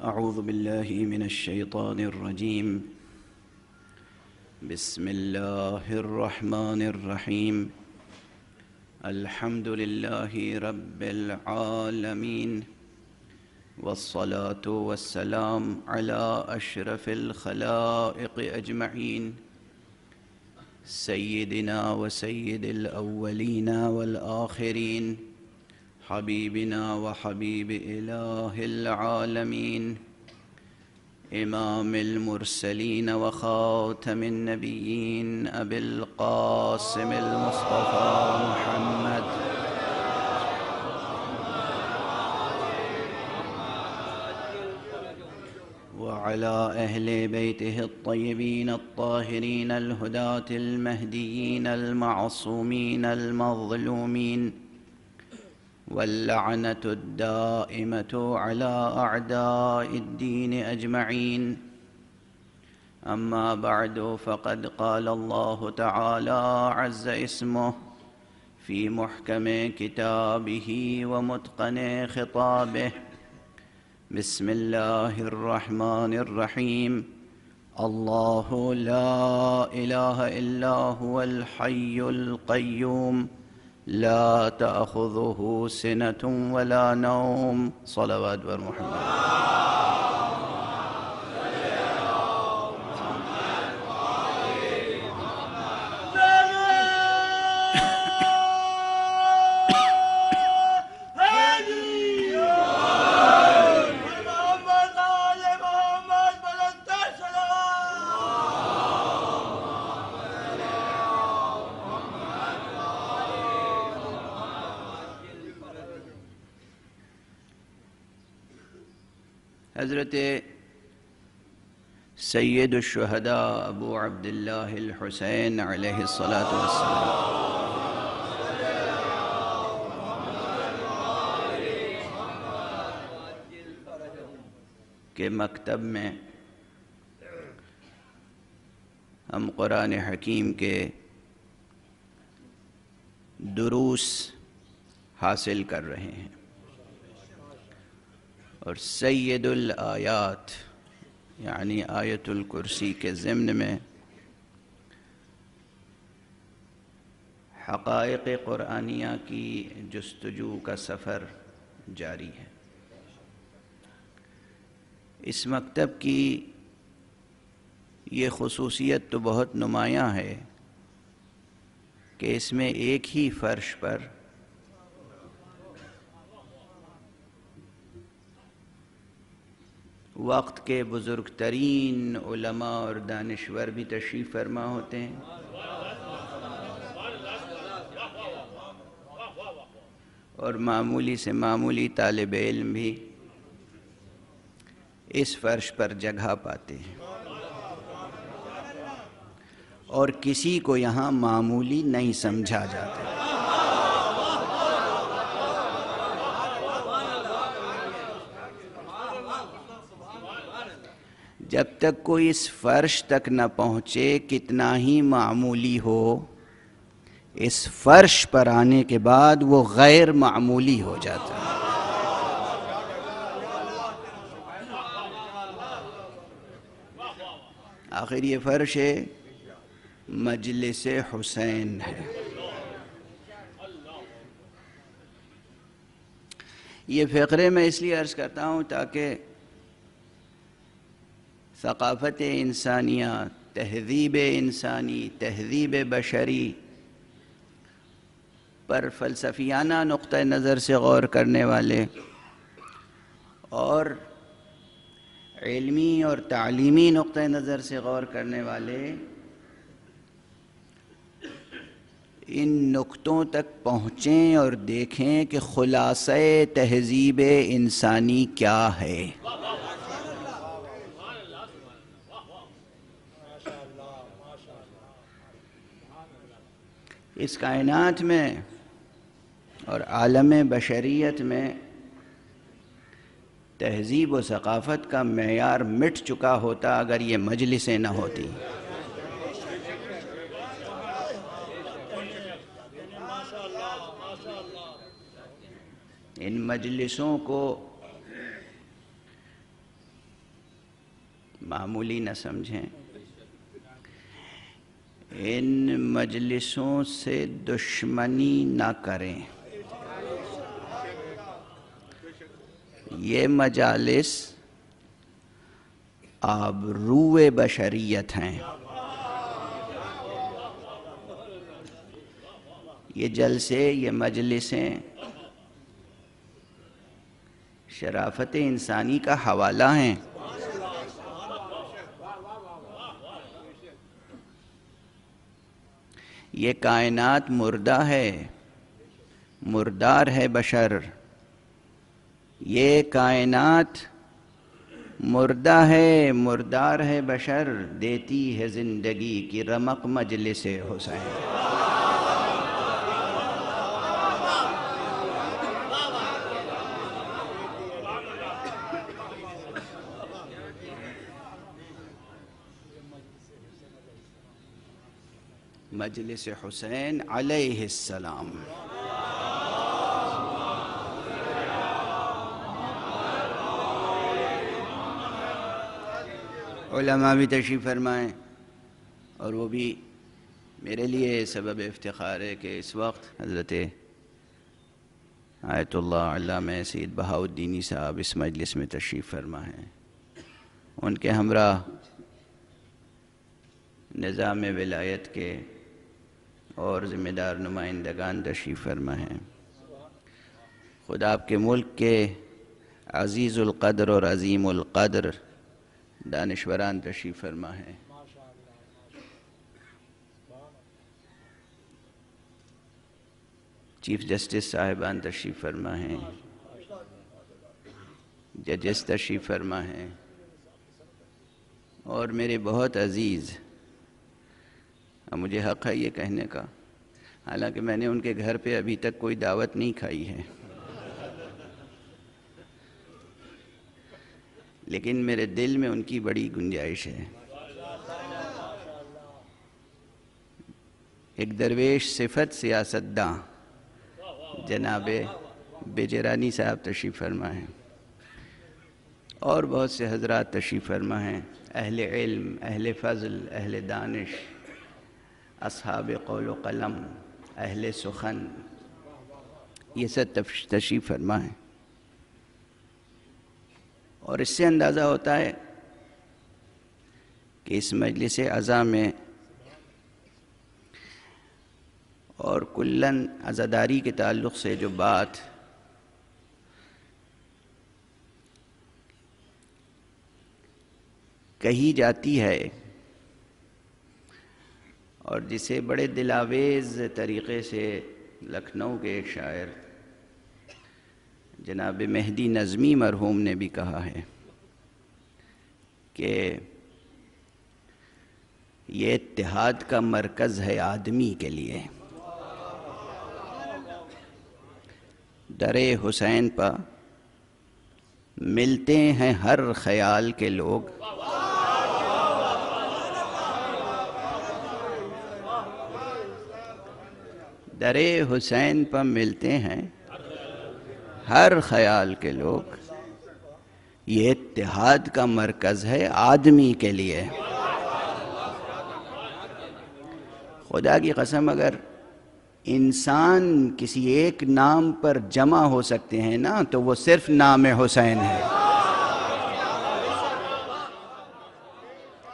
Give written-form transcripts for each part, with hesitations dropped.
أعوذ بالله من الشيطان الرجيم. بسم الله الرحمن الرحيم. الحمد لله رب العالمين، والصلاة والسلام على أشرف الخلائق أجمعين، سيدنا وسيد الأولين والآخرين، حبيبنا وحبيب إله العالمين، إمام المرسلين وخاتم النبيين، أبي القاسم المصطفى محمد وعلى أهل بيته الطيبين الطاهرين الهداة المهديين المعصومين المظلومين، واللعنة الدائمة على أعداء الدين أجمعين. أما بعد، فقد قال الله تعالى عز اسمه في محكم كتابه ومتقن خطابه: بسم الله الرحمن الرحيم. الله لا إله إلا هو الحي القيوم، لا تأخذه سنة ولا نوم. صلوات بر محمد. حضرت سید الشہداء ابو عبداللہ الحسین علیہ الصلاۃ والسلام کے مکتب میں ہم قرآن حکیم کے دروس حاصل کر رہے ہیں، اور سید الآیات یعنی آیت الکرسی کے ضمن میں حقائق قرآنیہ کی جستجو کا سفر جاری ہے۔ اس مکتب کی یہ خصوصیت تو بہت نمایاں ہے کہ اس میں ایک ہی فرش پر وقت کے بزرگ ترین علماء اور دانشور بھی تشریف فرما ہوتے ہیں، اور معمولی سے معمولی طالب علم بھی اس فرش پر جگہ پاتے ہیں، اور کسی کو یہاں معمولی نہیں سمجھا جاتا۔ جب تک کوئی اس فرش تک نہ پہنچے، کتنا ہی معمولی ہو، اس فرش پر آنے کے بعد وہ غیر معمولی ہو جاتا ہے۔ آخر یہ فرش ہے مجلس حسین ہے۔ یہ فقرے میں اس لیے عرض کرتا ہوں تاکہ ثقافت انسانیہ، تہذیب انسانی، تہذیب بشری پر فلسفیانہ نقطہ نظر سے غور کرنے والے اور علمی اور تعلیمی نقطہ نظر سے غور کرنے والے ان نقطوں تک پہنچیں اور دیکھیں کہ خلاصہ تہذیب انسانی کیا ہے۔ اس کائنات میں اور عالم بشریت میں تہذیب و ثقافت کا معیار مٹ چکا ہوتا اگر یہ مجلسیں نہ ہوتی۔ ان مجلسوں کو معمولی نہ سمجھیں. ان مجلسوں سے دشمنی نہ کریں. یہ مجالس آبروئے بشریت ہیں. یہ جلسے، یہ مجلسیں شرافت انسانی کا حوالہ ہیں. یہ کائنات مردہ ہے، مردار ہے بشر. یہ کائنات مردہ ہے، مردار ہے بشر، دیتی ہے زندگی کی رمق مجلس حسین. مجلس حسین علیہ السلام. علماء بھی تشریف فرمائیں، اور وہ بھی میرے لیے سبب افتخار ہے کہ اس وقت حضرت آیت اللہ علامہ سید بہاؤالدینی صاحب اس مجلس میں تشریف فرما ہیں. ان کے ہمراہ نظام ولایت کے اور ذمہ دار نمائندگان تشریف فرما ہیں. خدا آپ کے ملک کے عزیز القدر اور عظیم القدر دانشوران تشریف فرما ہیں. چیف جسٹس صاحبان تشریف فرما ہیں، ججز تشریف فرما ہیں، اور میرے بہت عزیز، مجھے حق ہے یہ کہنے کا، حالانکہ میں نے ان کے گھر پہ ابھی تک کوئی دعوت نہیں کھائی ہے، لیکن میرے دل میں ان کی بڑی گنجائش ہے. ایک درویش صفت سیاستداں جناب بیجرانی صاحب تشریف فرما ہیں، اور بہت سے حضرات تشریف فرما ہیں، اہل علم، اہل فضل، اہل دانش، اصحاب قول و قلم، اہل سخن، یہ سب تشریف فرما ہیں. اور اس سے اندازہ ہوتا ہے کہ اس مجلس عزا میں اور کلاً عزاداری کے تعلق سے جو بات کہی جاتی ہے، اور جسے بڑے دلاویز طریقے سے لکھنؤ کے ایک شاعر جناب مہدی نظمی مرحوم نے بھی کہا ہے کہ یہ اتحاد کا مرکز ہے آدمی کے لیے. در حسین پہ ملتے ہیں ہر خیال کے لوگ، در حسین پہ ملتے ہیں ہر خیال کے لوگ. یہ اتحاد کا مرکز ہے آدمی کے لیے. خدا کی قسم، اگر انسان کسی ایک نام پر جمع ہو سکتے ہیں نا تو وہ صرف نام حسین ہے.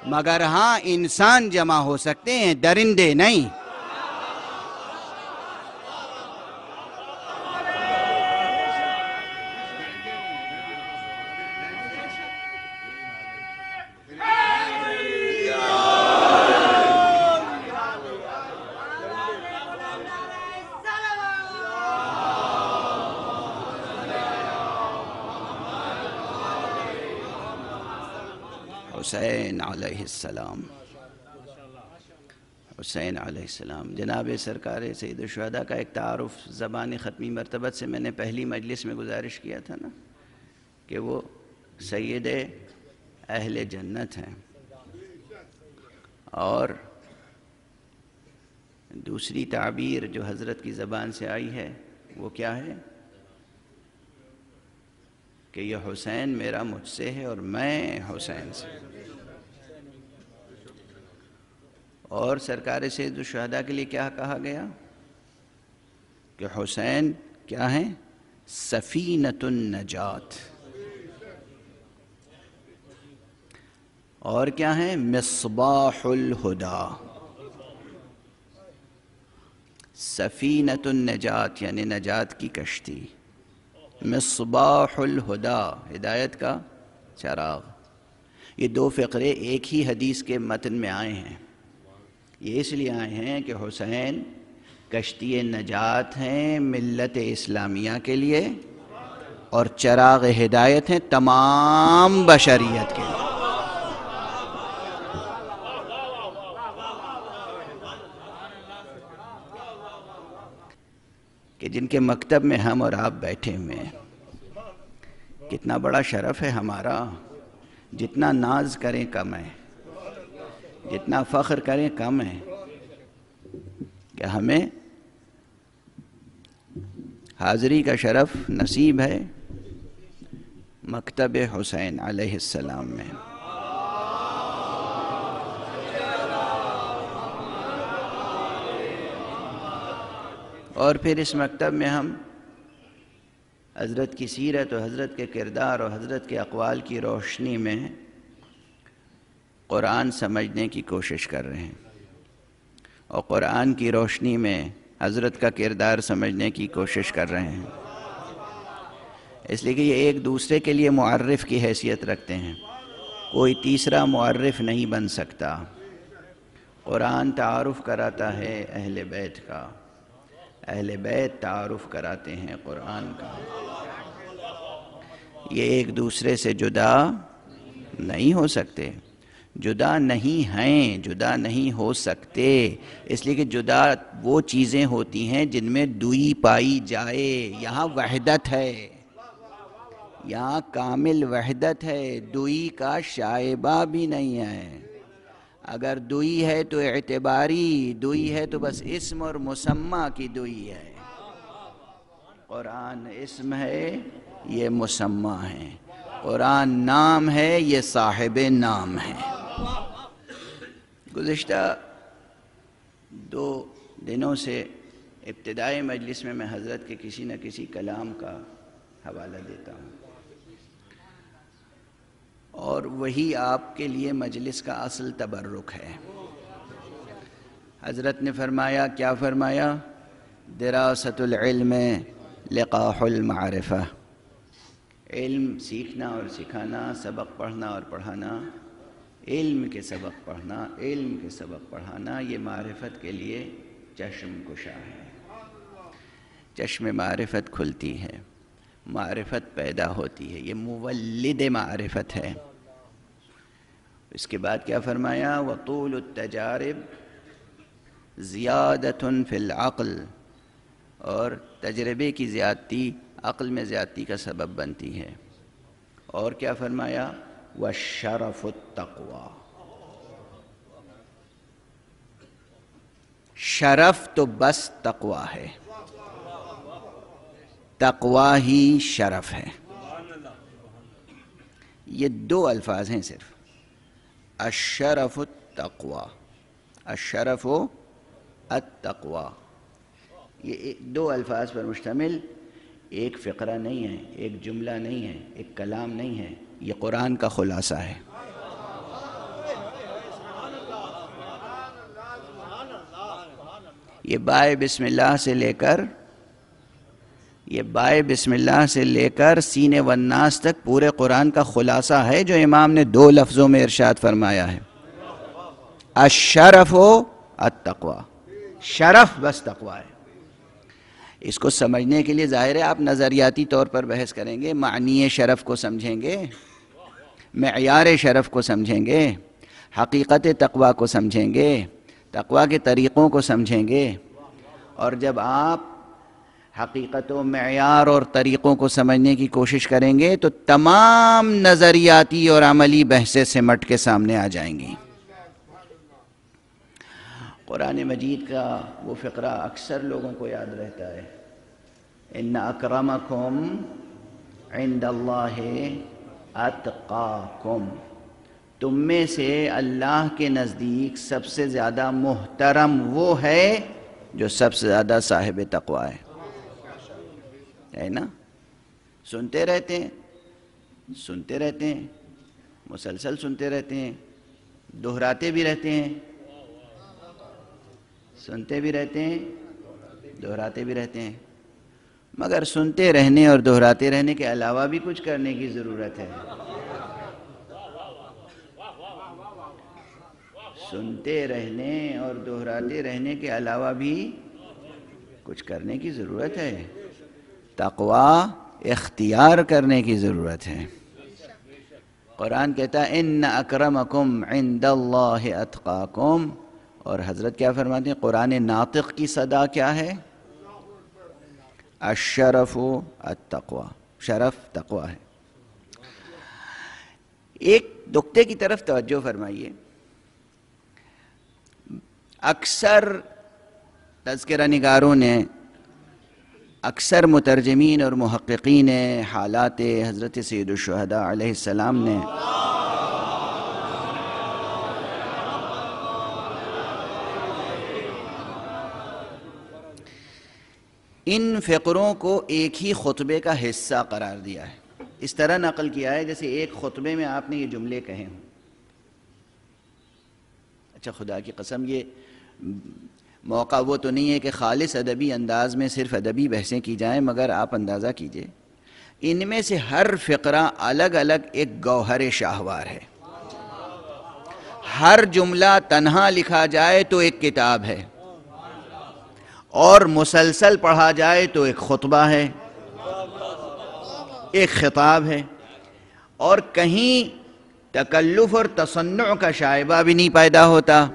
مگر ہاں، انسان جمع ہو سکتے ہیں، درندے نہیں. حسین علیہ السلام، حسین علیہ السلام. جناب سرکار سید الشہداء کا ایک تعارف زبان ختمی مرتبت سے میں نے پہلی مجلس میں گزارش کیا تھا نا کہ وہ سید اہل جنت ہیں، اور دوسری تعبیر جو حضرت کی زبان سے آئی ہے وہ کیا ہے کہ یہ حسین میرا مجھ سے ہے اور میں حسین سے. اور سرکار سید الشہداء کے لیے کیا کہا گیا کہ حسین کیا ہیں؟ سفینۃ النجات. اور کیا ہیں؟ مصباح الہدا. سفینۃ النجات یعنی نجات کی کشتی، مصباح الہدا ہدایت کا چراغ. یہ دو فقرے ایک ہی حدیث کے متن میں آئے ہیں. یہ اس لیے آئے ہیں کہ حسین کشتی نجات ہیں ملت اسلامیہ کے لیے، اور چراغ ہدایت ہیں تمام بشریت کے لیے. کہ جن کے مکتب میں ہم اور آپ بیٹھے ہوئے ہیں، کتنا بڑا شرف ہے ہمارا. جتنا ناز کریں کم ہے، جتنا فخر کریں کم ہے کہ ہمیں حاضری کا شرف نصیب ہے مکتب حسین علیہ السلام میں. اور پھر اس مکتب میں ہم حضرت کی سیرت اور حضرت کے کردار اور حضرت کے اقوال کی روشنی میں قرآن سمجھنے کی کوشش کر رہے ہیں، اور قرآن کی روشنی میں حضرت کا کردار سمجھنے کی کوشش کر رہے ہیں. اس لیے کہ یہ ایک دوسرے کے لیے معرف کی حیثیت رکھتے ہیں، کوئی تیسرا معرف نہیں بن سکتا. قرآن تعارف کراتا ہے اہل بیت کا، اہل بیت تعارف کراتے ہیں قرآن کا. یہ ایک دوسرے سے جدا نہیں ہو سکتے، جدا نہیں ہیں، جدا نہیں ہو سکتے. اس لیے کہ جدا وہ چیزیں ہوتی ہیں جن میں دوئی پائی جائے. یہاں وحدت ہے، یہاں کامل وحدت ہے، دوئی کا شائبہ بھی نہیں ہے. اگر دوئی ہے تو اعتباری دوئی ہے، تو بس اسم اور مسمى کی دوئی ہے. قرآن اسم ہے، یہ مسمى ہے. قرآن نام ہے، یہ صاحب نام ہے. گزشتہ 2 دنوں سے ابتدائی مجلس میں حضرت کے کسی نہ کسی کلام کا حوالہ دیتا ہوں، اور وہی آپ کے لیے مجلس کا اصل تبرک ہے. حضرت نے فرمایا، کیا فرمایا؟ دراست العلم لقاح المعرفہ. علم سیکھنا اور سکھانا، سبق پڑھنا اور پڑھانا، علم کے سبق پڑھنا، علم کے سبق پڑھانا، یہ معرفت کے لیے چشم کشا ہے. چشم معرفت کھلتی ہے، معرفت پیدا ہوتی ہے، یہ مولد معرفت ہے. اس کے بعد کیا فرمایا؟ وطول التجارب زیادۃ فی العقل. اور تجربے کی زیادتی عقل میں زیادتی کا سبب بنتی ہے. اور کیا فرمایا؟ والشرف التقوی. شرف تو بس تقوی ہے، تقوی ہی شرف ہے. یہ 2 الفاظ ہیں صرف، الشرف التقوی، الشرف التقوی. یہ 2 الفاظ پر مشتمل ایک فقرہ نہیں ہے، ایک جملہ نہیں ہے، ایک کلام نہیں ہے، یہ قرآن کا خلاصہ ہے. یہ بائے بسم اللہ سے لے کر، یہ بائے بسم اللہ سے لے کر سین والناس تک پورے قرآن کا خلاصہ ہے جو امام نے 2 لفظوں میں ارشاد فرمایا ہے. الشرف التقوی. شرف بس تقوی ہے. اس کو سمجھنے کے لیے ظاہر ہے آپ نظریاتی طور پر بحث کریں گے، معنی شرف کو سمجھیں گے، معیار شرف کو سمجھیں گے، حقیقت تقوی کو سمجھیں گے، تقوی کے طریقوں کو سمجھیں گے. اور جب آپ حقیقت و معیار اور طریقوں کو سمجھنے کی کوشش کریں گے تو تمام نظریاتی اور عملی بحثیں سمٹ کے سامنے آ جائیں گی. قرآن مجید کا وہ فقرہ اکثر لوگوں کو یاد رہتا ہے، ان اکرمکم عند اللہ اتقاکم. تم میں سے اللہ کے نزدیک سب سے زیادہ محترم وہ ہے جو سب سے زیادہ صاحب تقویٰ ہے نا؟ سنتے رہتے ہیں مسلسل سنتے رہتے ہیں، دہراتے بھی رہتے ہیں، سنتے بھی رہتے ہیں، دہراتے بھی رہتے ہیں، مگر سنتے رہنے اور دہراتے رہنے کے علاوہ بھی کچھ کرنے کی ضرورت ہے۔ سنتے رہنے اور دہراتے رہنے کے علاوہ بھی کچھ کرنے کی ضرورت ہے، تقویٰ اختیار کرنے کی ضرورت ہے۔ قرآن کہتا ہے ان اکرمکم عند اللہ اتقاکم، اور حضرت کیا فرماتے ہیں؟ قرآن ناطق کی صدا کیا ہے؟ الشرف التقوی، شرف تقوی ہے۔ ایک نقطے کی طرف توجہ فرمائیے، اکثر تذکرہ نگاروں نے، اکثر مترجمین اور محققین حالات حضرت سید الشہداء علیہ السلام نے ان فقروں کو ایک ہی خطبے کا حصہ قرار دیا ہے، اس طرح نقل کیا ہے جیسے ایک خطبے میں آپ نے یہ جملے کہے ہوں۔ اچھا خدا کی قسم یہ موقع وہ تو نہیں ہے کہ خالص ادبی انداز میں صرف ادبی بحثیں کی جائیں، مگر آپ اندازہ کیجئے ان میں سے ہر فقرہ الگ الگ ایک گوہر شاہوار ہے۔ ہر جملہ تنہا لکھا جائے تو ایک کتاب ہے، اور مسلسل پڑھا جائے تو ایک خطبہ ہے، ایک خطاب ہے، اور کہیں تکلف اور تصنع کا شائبہ بھی نہیں پیدا ہوتا۔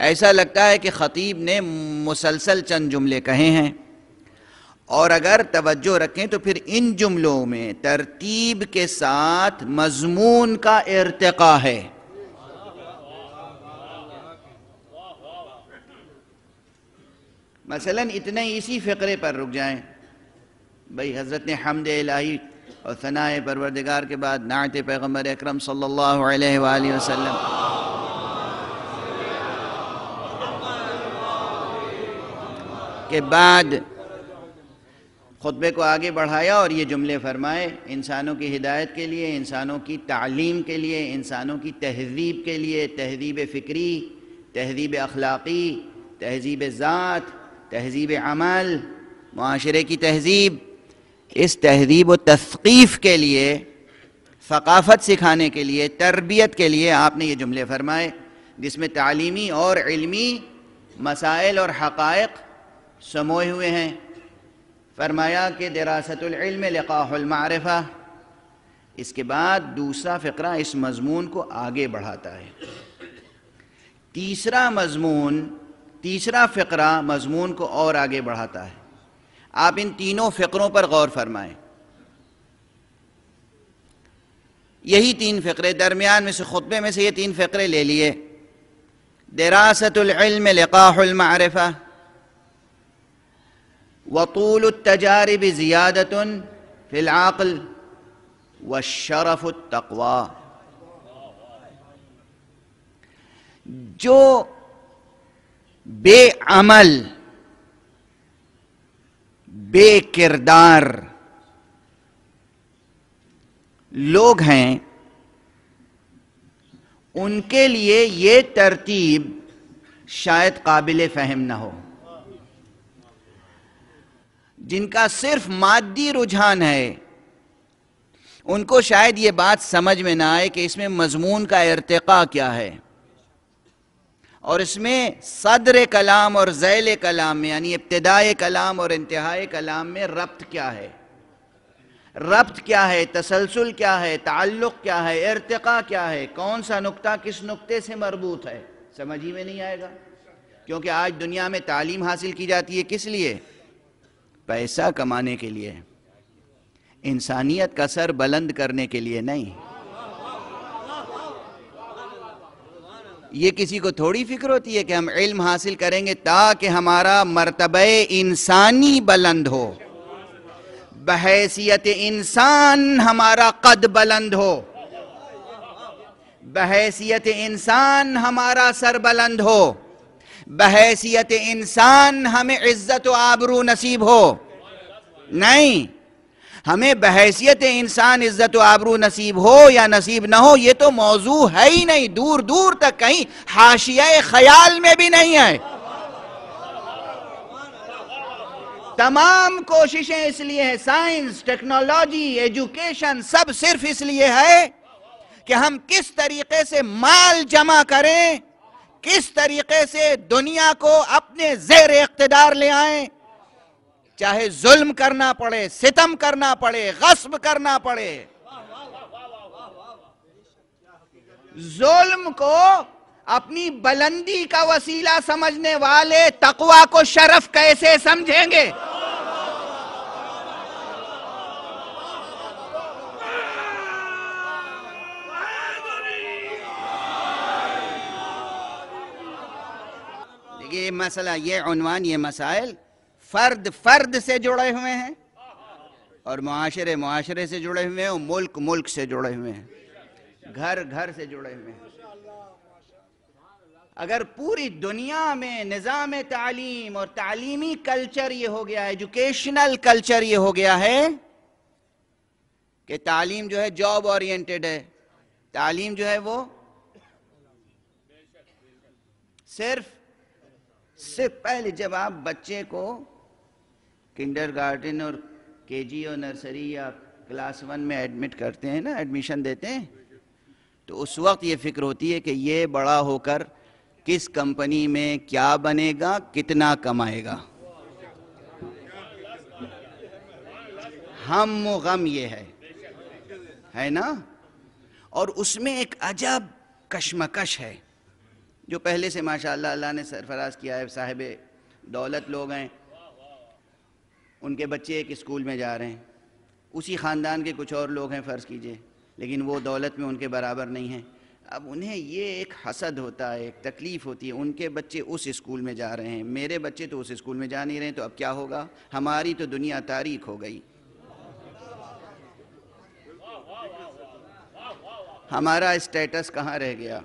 ایسا لگتا ہے کہ خطیب نے مسلسل چند جملے کہے ہیں، اور اگر توجہ رکھیں تو پھر ان جملوں میں ترتیب کے ساتھ مضمون کا ارتقاء ہے۔ مثلا اتنے اسی فقرے پر رک جائیں، بھئی حضرت نے حمد الہی اور ثناء پروردگار کے بعد نعت پیغمبر اکرم صلی اللہ علیہ وآلہ وسلم، کے بعد خطبے کو آگے بڑھایا اور یہ جملے فرمائے انسانوں کی ہدایت کے لیے، انسانوں کی تعلیم کے لیے، انسانوں کی تہذیب کے لیے، تہذیب فکری، تہذیب اخلاقی، تہذیب ذات، تہذیب عمل، معاشرے کی تہذیب، اس تہذیب و تثقیف کے لیے، ثقافت سکھانے کے لیے، تربیت کے لیے آپ نے یہ جملے فرمائے، جس میں تعلیمی اور علمی مسائل اور حقائق سموئے ہوئے ہیں۔ فرمایا کہ دراست العلم لقاح المعرفہ۔ اس کے بعد دوسرا فقرہ اس مضمون کو آگے بڑھاتا ہے۔ تیسرا فقرہ مضمون کو اور آگے بڑھاتا ہے۔ آپ ان تینوں فقروں پر غور فرمائیں۔ یہی تین فقرے درمیان میں سے خطبے میں سے یہ تین فقرے لے لیے، دراست العلم لقاح المعرفہ، وطول التجارب زیادۃ فی العقل، والشرف التقوی۔ جو بے عمل، بے کردار لوگ ہیں، ان کے لیے یہ ترتیب شاید قابل فہم نہ ہو۔ جن کا صرف مادی رجحان ہے، ان کو شاید یہ بات سمجھ میں نہ آئے کہ اس میں مضمون کا ارتقاء کیا ہے، اور اس میں صدر کلام اور ذیل کلام میں، یعنی ابتدائے کلام اور انتہائے کلام میں ربط کیا ہے، تسلسل کیا ہے، تعلق کیا ہے، ارتقاء کیا ہے، کون سا نقطہ کس نقطے سے مربوط ہے، سمجھ ہی میں نہیں آئے گا۔ کیونکہ آج دنیا میں تعلیم حاصل کی جاتی ہے کس لیے؟ پیسہ کمانے کے لیے، انسانیت کا سر بلند کرنے کے لیے نہیں۔ یہ کسی کو تھوڑی فکر ہوتی ہے کہ ہم علم حاصل کریں گے تاکہ ہمارا مرتبہ انسانی بلند ہو، بحیثیت انسان ہمارا قد بلند ہو، بحیثیت انسان ہمارا سر بلند ہو، بحیثیت انسان ہمیں عزت و آبرو نصیب ہو، نہیں، ہمیں بحیثیت انسان عزت و آبرو نصیب ہو یا نصیب نہ ہو یہ تو موضوع ہے ہی نہیں، دور دور تک کہیں حاشیہ خیال میں بھی نہیں ہے۔ تمام کوششیں اس لیے ہیں، سائنس، ٹیکنالوجی، ایجوکیشن، سب صرف اس لیے ہے کہ ہم کس طریقے سے مال جمع کریں، کس طریقے سے دنیا کو اپنے زیر اقتدار لے آئیں، چاہے ظلم کرنا پڑے، ستم کرنا پڑے، غصب کرنا پڑے۔ ظلم کو اپنی بلندی کا وسیلہ سمجھنے والے تقوی کو شرف کیسے سمجھیں گے؟ یہ مسئلہ، یہ عنوان، یہ مسائل فرد فرد سے جڑے ہوئے ہیں اور معاشرے سے جڑے ہوئے ہیں اور ملک سے جڑے ہوئے ہیں، گھر سے جڑے ہوئے ہیں۔ اگر پوری دنیا میں نظام تعلیم اور تعلیمی کلچر یہ ہو گیا ہے، ایجوکیشنل کلچر یہ ہو گیا ہے کہ تعلیم جو ہے جاب اورینٹڈ ہے، تعلیم جو ہے وہ صرف پہلے جب آپ بچے کو کنڈر گارڈن اور کے جی اور نرسری یا کلاس 1 میں ایڈمٹ کرتے ہیں نا، ایڈمیشن دیتے ہیں، تو اس وقت یہ فکر ہوتی ہے کہ یہ بڑا ہو کر کس کمپنی میں کیا بنے گا، کتنا کمائے گا۔ ہم و غم یہ ہے نا، اور اس میں ایک عجب کشمکش ہے جو پہلے سے ماشاءاللہ اللہ نے سرفراز کیا ہے۔ صاحب دولت لوگ ہیں، ان کے بچے ایک اسکول میں جا رہے ہیں، اسی خاندان کے کچھ اور لوگ ہیں فرض کیجئے، لیکن وہ دولت میں ان کے برابر نہیں ہیں۔ اب انہیں یہ ایک حسد ہوتا ہے، ایک تکلیف ہوتی ہے، ان کے بچے اس اسکول میں جا رہے ہیں، میرے بچے تو اس اسکول میں جا نہیں رہے ہیں، تو اب کیا ہوگا؟ ہماری تو دنیا تاریک ہو گئی، ہمارا اسٹیٹس کہاں رہ گیا؟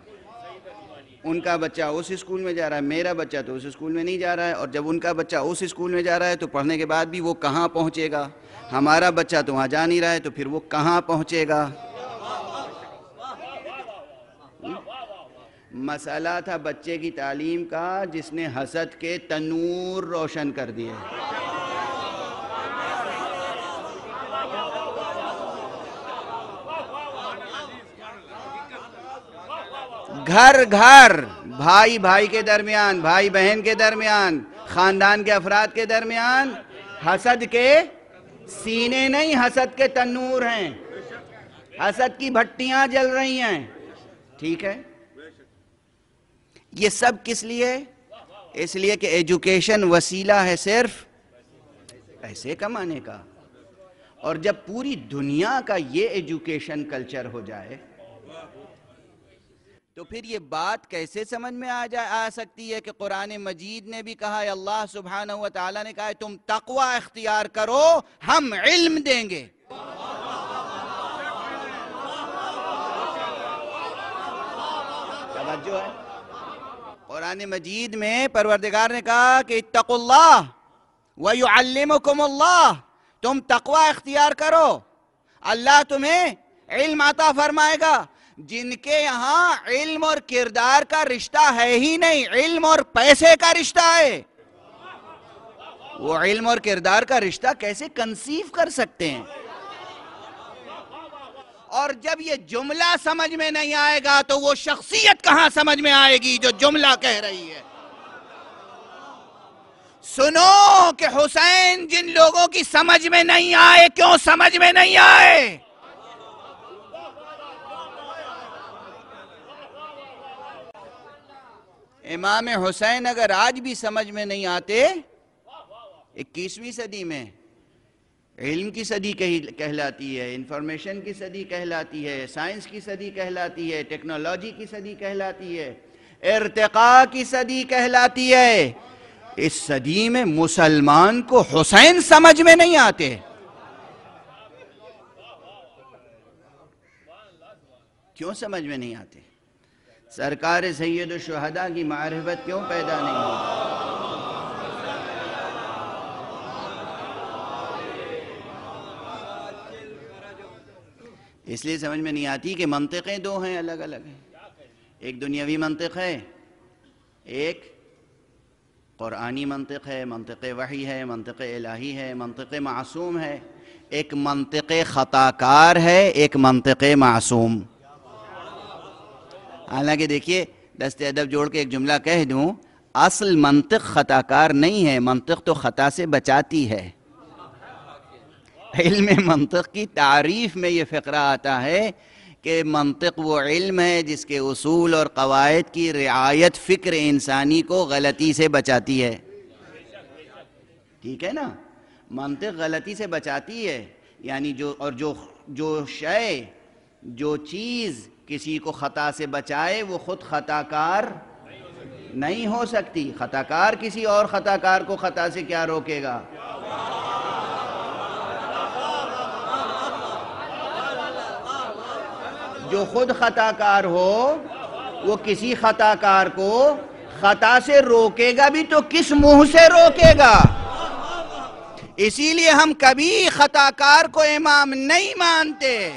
ان کا بچہ اس اسکول میں جا رہا ہے، میرا بچہ تو اس اسکول میں نہیں جا رہا ہے، اور جب ان کا بچہ اس اسکول میں جا رہا ہے تو پڑھنے کے بعد بھی وہ کہاں پہنچے گا؟ ہمارا بچہ تو وہاں جا نہیں رہا ہے، تو پھر وہ کہاں پہنچے گا؟ مسئلہ تھا بچے کی تعلیم کا جس نے حسد کے تنور روشن کر دیے۔ گھر بھائی بھائی کے درمیان، بھائی بہن کے درمیان، خاندان کے افراد کے درمیان حسد کے سینے نہیں، حسد کے تنور ہیں، حسد کی بھٹیاں جل رہی ہیں، ٹھیک ہے؟ یہ سب کس لیے؟ اس لیے کہ ایجوکیشن وسیلہ ہے صرف پیسے کمانے کا، اور جب پوری دنیا کا یہ ایجوکیشن کلچر ہو جائے تو پھر یہ بات کیسے سمجھ میں آ سکتی ہے کہ قرآن مجید نے بھی کہا ہے، اللہ سبحانہ و تعالیٰ نے کہا ہے تم تقوی اختیار کرو، ہم علم دیں گے۔ توجہ ہے؟ قرآن مجید میں پروردگار نے کہا کہ اتقوا اللہ ویعلمکم اللہ، تم تقوی اختیار کرو، اللہ تمہیں علم عطا فرمائے گا۔ جن کے یہاں علم اور کردار کا رشتہ ہے ہی نہیں، علم اور پیسے کا رشتہ ہے، وہ علم اور کردار کا رشتہ کیسے کنسیو کر سکتے ہیں؟ اور جب یہ جملہ سمجھ میں نہیں آئے گا تو وہ شخصیت کہاں سمجھ میں آئے گی جو جملہ کہہ رہی ہے؟ سنو کہ حسین جن لوگوں کی سمجھ میں نہیں آئے، کیوں سمجھ میں نہیں آئے؟ امام حسین اگر آج بھی سمجھ میں نہیں آتے، 21ویں صدی میں علم کی صدی کہلاتی ہے، انفارمیشن کی صدی کہلاتی ہے، سائنس کی صدی کہلاتی ہے، ٹیکنالوجی کی صدی کہلاتی ہے، ارتقاء کی صدی کہلاتی ہے، اس صدی میں مسلمان کو حسین سمجھ میں نہیں آتے۔ کیوں سمجھ میں نہیں آتے؟ سرکار سید الشہداء کی معرفت کیوں پیدا نہیں ہوتی؟ اس لیے سمجھ میں نہیں آتی کہ منطقیں دو ہیں، الگ الگ ہیں. ایک دنیاوی منطق ہے، ایک قرآنی منطق ہے، منطق وحی ہے، منطق الہی ہے، منطق معصوم ہے. ایک منطق خطا کار ہے، ایک منطق معصوم. حالانکہ دیکھیے دست ادب جوڑ کے ایک جملہ کہہ دوں، اصل منطق خطا کار نہیں ہے، منطق تو خطا سے بچاتی ہے. علم منطق کی تعریف میں یہ فقرہ آتا ہے کہ منطق وہ علم ہے جس کے اصول اور قواعد کی رعایت فکر انسانی کو غلطی سے بچاتی ہے. ٹھیک ہے نا؟ منطق غلطی سے بچاتی ہے، یعنی جو شے، جو چیز کسی کو خطا سے بچائے وہ خود خطا کار نہیں ہو سکتی. خطا کار کسی اور خطا کار کو خطا سے کیا روکے گا؟ جو خود خطا کار ہو وہ کسی خطا کار کو خطا سے روکے گا بھی تو کس منہ سے روکے گا؟ اسی لیے ہم کبھی خطا کار کو امام نہیں مانتے.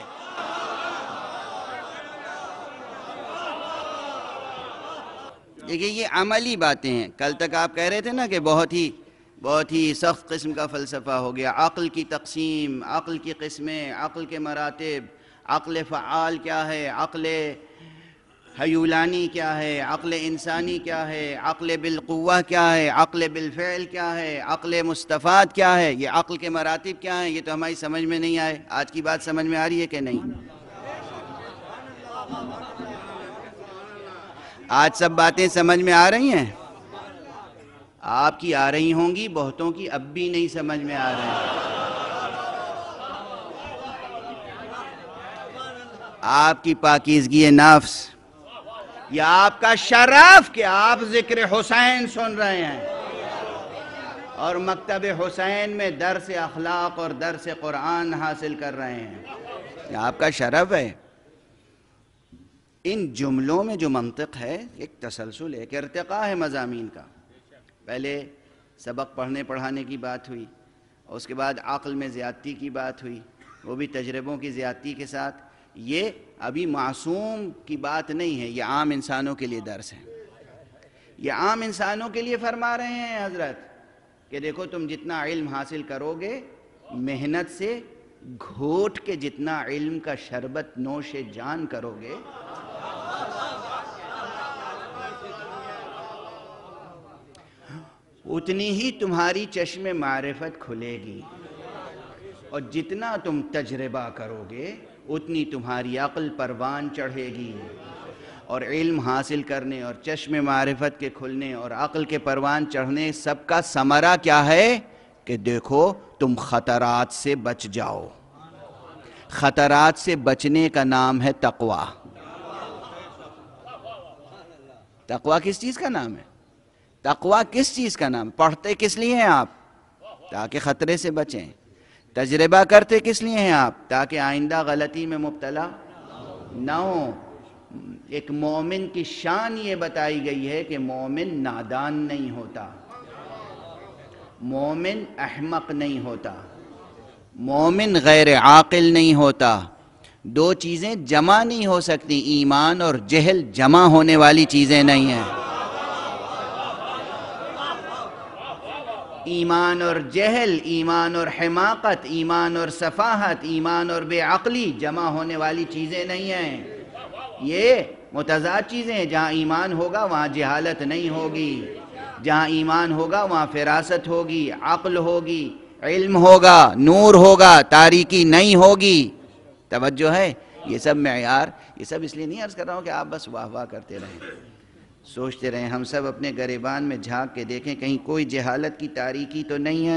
دیکھیے یہ عملی باتیں ہیں. کل تک آپ کہہ رہے تھے نا کہ بہت ہی سخت قسم کا فلسفہ ہو گیا. عقل کی تقسیم، عقل کی قسمیں، عقل کے مراتب، عقل فعال کیا ہے، عقل حیولانی کیا ہے، عقل انسانی کیا ہے، عقل بالقوہ کیا ہے، عقل بالفعل کیا ہے، عقل مستفاد کیا ہے، یہ عقل کے مراتب کیا ہیں، یہ تو ہماری سمجھ میں نہیں آئے. آج کی بات سمجھ میں آ رہی ہے کہ نہیں؟ آج سب باتیں سمجھ میں آ رہی ہیں؟ آپ کی آ رہی ہوں گی، بہتوں کی اب بھی نہیں سمجھ میں آ رہی ہیں. آپ کی پاکیزگی نفس یا آپ کا شرف کہ آپ ذکر حسین سن رہے ہیں اور مکتب حسین میں درس اخلاق اور درس قرآن حاصل کر رہے ہیں، یہ آپ کا شرف ہے. ان جملوں میں جو منطق ہے ایک تسلسل ہے، ایک ارتقاء ہے مضامین کا. پہلے سبق پڑھنے پڑھانے کی بات ہوئی، اور اس کے بعد عقل میں زیادتی کی بات ہوئی، وہ بھی تجربوں کی زیادتی کے ساتھ. یہ ابھی معصوم کی بات نہیں ہے، یہ عام انسانوں کے لیے درس ہے. یہ عام انسانوں کے لیے فرما رہے ہیں حضرت کہ دیکھو تم جتنا علم حاصل کرو گے، محنت سے گھوٹ کے جتنا علم کا شربت نوش جان کرو گے، اتنی ہی تمہاری چشم معرفت کھلے گی. اور جتنا تم تجربہ کرو گے اتنی تمہاری عقل پروان چڑھے گی. اور علم حاصل کرنے اور چشم معرفت کے کھلنے اور عقل کے پروان چڑھنے سب کا ثمرہ کیا ہے کہ دیکھو تم خطرات سے بچ جاؤ. خطرات سے بچنے کا نام ہے تقوی. تقوی کس چیز کا نام ہے؟ تقوی کس چیز کا نام؟ پڑھتے کس لیے ہیں آپ؟ تاکہ خطرے سے بچیں. تجربہ کرتے کس لیے ہیں آپ؟ تاکہ آئندہ غلطی میں مبتلا نہ ہو. ایک مومن کی شان یہ بتائی گئی ہے کہ مومن نادان نہیں ہوتا، مومن احمق نہیں ہوتا، مومن غیر عاقل نہیں ہوتا. دو چیزیں جمع نہیں ہو سکتی، ایمان اور جہل جمع ہونے والی چیزیں نہیں ہیں. ایمان اور جہل، ایمان اور حماقت، ایمان اور سفاہت، ایمان اور بے عقلی جمع ہونے والی چیزیں نہیں ہیں. یہ متضاد چیزیں ہیں. جہاں ایمان ہوگا وہاں جہالت نہیں ہوگی، جہاں ایمان ہوگا وہاں فراست ہوگی، عقل ہوگی، علم ہوگا، نور ہوگا، تاریکی نہیں ہوگی. توجہ ہے؟ یہ سب معیار، یہ سب اس لیے نہیں عرض کر رہا ہوں کہ آپ بس واہ واہ کرتے رہیں، سوچتے رہیں. ہم سب اپنے گریبان میں جھانک کے دیکھیں کہیں کوئی جہالت کی تاریکی تو نہیں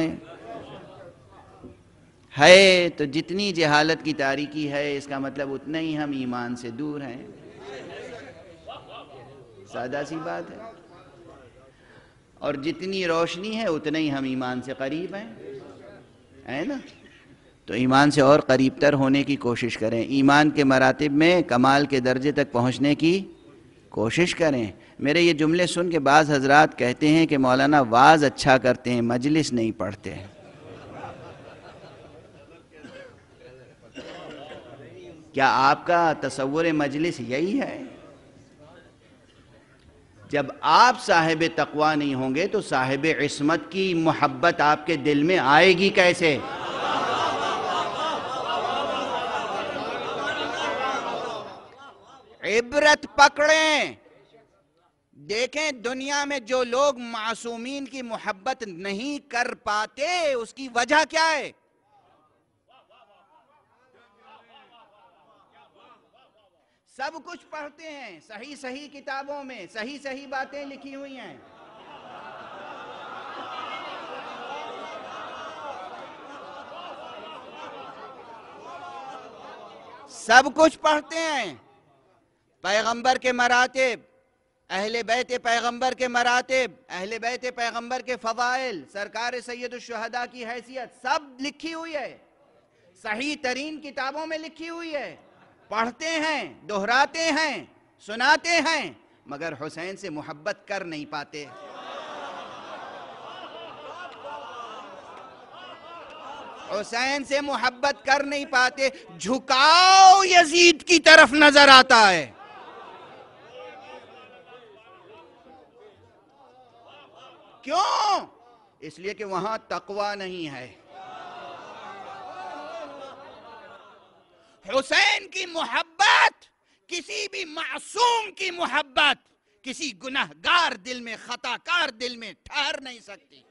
ہے تو جتنی جہالت کی تاریکی ہے اس کا مطلب اتنا ہی ہم ایمان سے دور ہیں. سادہ سی بات ہے. اور جتنی روشنی ہے اتنا ہی ہم ایمان سے قریب ہیں، ہے نا؟ تو ایمان سے اور قریب تر ہونے کی کوشش کریں. ایمان کے مراتب میں کمال کے درجے تک پہنچنے کی کوشش کریں. میرے یہ جملے سن کے بعض حضرات کہتے ہیں کہ مولانا واز اچھا کرتے ہیں مجلس نہیں پڑھتے. کیا آپ کا تصور مجلس یہی ہے؟ جب آپ صاحب تقوی نہیں ہوں گے تو صاحب عصمت کی محبت آپ کے دل میں آئے گی کیسے؟ عبرت پکڑیں. دیکھیں دنیا میں جو لوگ معصومین کی محبت نہیں کر پاتے اس کی وجہ کیا ہے؟ سب کچھ پڑھتے ہیں، صحیح صحیح کتابوں میں صحیح صحیح باتیں لکھی ہوئی ہیں، سب کچھ پڑھتے ہیں. پیغمبر کے مراتب، اہل بیت پیغمبر کے مراتب، اہل بیت پیغمبر کے فضائل، سرکار سید الشہداء کی حیثیت سب لکھی ہوئی ہے، صحیح ترین کتابوں میں لکھی ہوئی ہے. پڑھتے ہیں، دہراتے ہیں، سناتے ہیں، مگر حسین سے محبت کر نہیں پاتے. حسین سے محبت کر نہیں پاتے. جھکاؤ یزید کی طرف نظر آتا ہے. کیوں؟ اس لیے کہ وہاں تقوی نہیں ہے. حسین کی محبت کسی بھی معصوم کی محبت کسی گنہگار دل میں، خطاکار دل میں ٹھہر نہیں سکتی.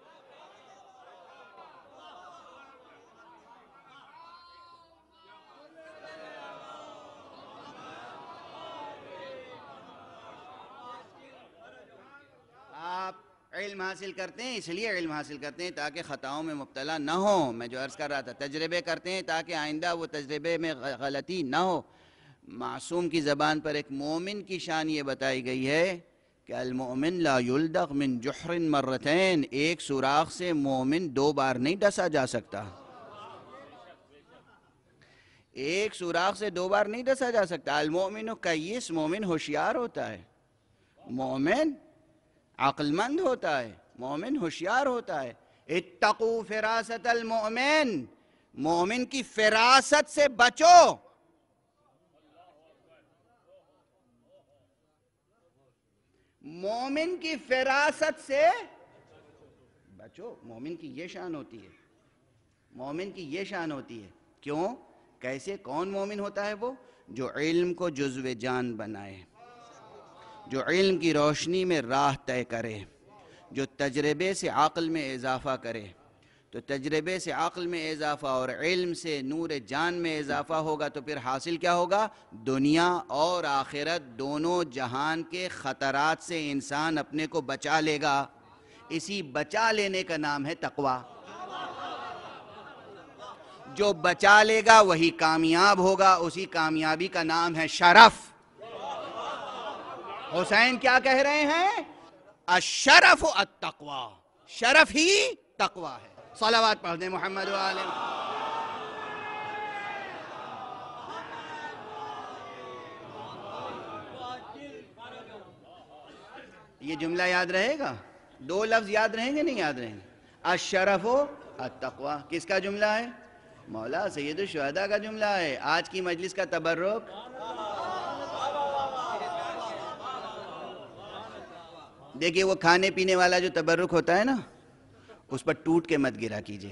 آپ علم حاصل کرتے ہیں، اس لیے علم حاصل کرتے ہیں تاکہ خطاؤں میں مبتلا نہ ہوں. میں جو عرض کر رہا تھا، تجربے کرتے ہیں تاکہ آئندہ وہ تجربے میں غلطی نہ ہو. معصوم کی زبان پر ایک مومن کی شان یہ بتائی گئی ہے کہ المؤمن لا یلدغ من جحر مرتین. ایک سوراخ سے مومن 2 بار نہیں ڈسا جا سکتا. ایک سوراخ سے 2 بار نہیں ڈسا جا سکتا. المؤمن کیس، مومن ہوشیار ہوتا ہے، مومن عقل مند ہوتا ہے، مومن ہوشیار ہوتا ہے. اتقوا فراست المؤمن، مومن کی فراست سے بچو. مومن کی فراست سے بچو. مومن کی یہ شان ہوتی ہے، مومن کی یہ شان ہوتی ہے. کیوں؟ کیسے؟ کون مومن ہوتا ہے وہ؟ جو علم کو جزو جان بنائے، جو علم کی روشنی میں راہ طے کرے، جو تجربے سے عقل میں اضافہ کرے. تو تجربے سے عقل میں اضافہ اور علم سے نور جان میں اضافہ ہوگا تو پھر حاصل کیا ہوگا؟ دنیا اور آخرت دونوں جہان کے خطرات سے انسان اپنے کو بچا لے گا. اسی بچا لینے کا نام ہے تقوی. جو بچا لے گا وہی کامیاب ہوگا، اسی کامیابی کا نام ہے شرف. حسین کیا کہہ رہے ہیں؟ الشرف التقوی، شرف ہی تقوی ہے. صلوات پڑھ دیں محمد و آلہ. یہ جملہ یاد رہے گا؟ 2 لفظ یاد رہیں گے نہیں یاد رہیں گے؟ الشرف التقوی کس کا جملہ ہے؟ مولا سید الشہداء کا جملہ ہے. آج کی مجلس کا تبرک دیکھیے، وہ کھانے پینے والا جو تبرک ہوتا ہے نا، اس پر ٹوٹ کے مت گرا کیجئے.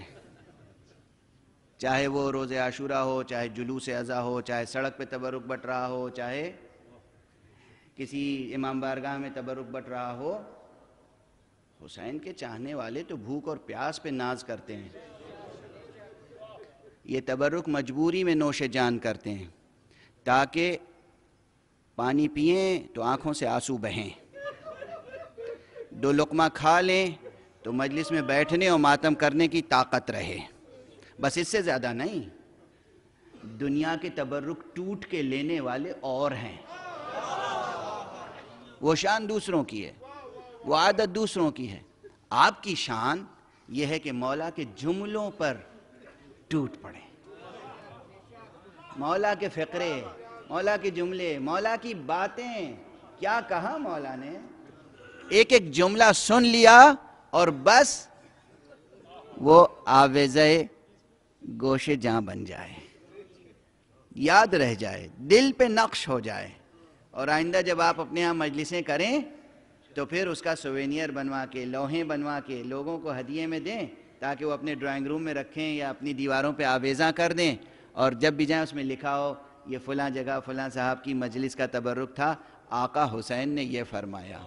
چاہے وہ روز عاشورہ ہو، چاہے جلوس اضحیٰ ہو، چاہے سڑک پہ تبرک بٹ رہا ہو، چاہے کسی امام بارگاہ میں تبرک بٹ رہا ہو. حسین کے چاہنے والے تو بھوک اور پیاس پہ ناز کرتے ہیں. یہ تبرک مجبوری میں نوش جان کرتے ہیں تاکہ پانی پئیں تو آنکھوں سے آنسو بہیں، 2 لقمہ کھا لیں تو مجلس میں بیٹھنے اور ماتم کرنے کی طاقت رہے، بس اس سے زیادہ نہیں. دنیا کے تبرک ٹوٹ کے لینے والے اور ہیں. وہ شان دوسروں کی ہے، وہ عادت دوسروں کی ہے. آپ کی شان یہ ہے کہ مولا کے جملوں پر ٹوٹ پڑے. مولا کے فقرے، مولا کے جملے، مولا کی باتیں کیا کہا مولا نے؟ ایک ایک جملہ سن لیا اور بس وہ آویزہ گوش جاں بن جائے، یاد رہ جائے، دل پہ نقش ہو جائے، اور آئندہ جب آپ اپنے ہاں مجلسیں کریں تو پھر اس کا سوینئر بنوا کے، لوحیں بنوا کے لوگوں کو ہدیے میں دیں، تاکہ وہ اپنے ڈرائنگ روم میں رکھیں یا اپنی دیواروں پہ آویزاں کر دیں، اور جب بھی جائیں اس میں لکھا ہو یہ فلاں جگہ فلاں صاحب کی مجلس کا تبرک تھا، آقا حسین نے یہ فرمایا،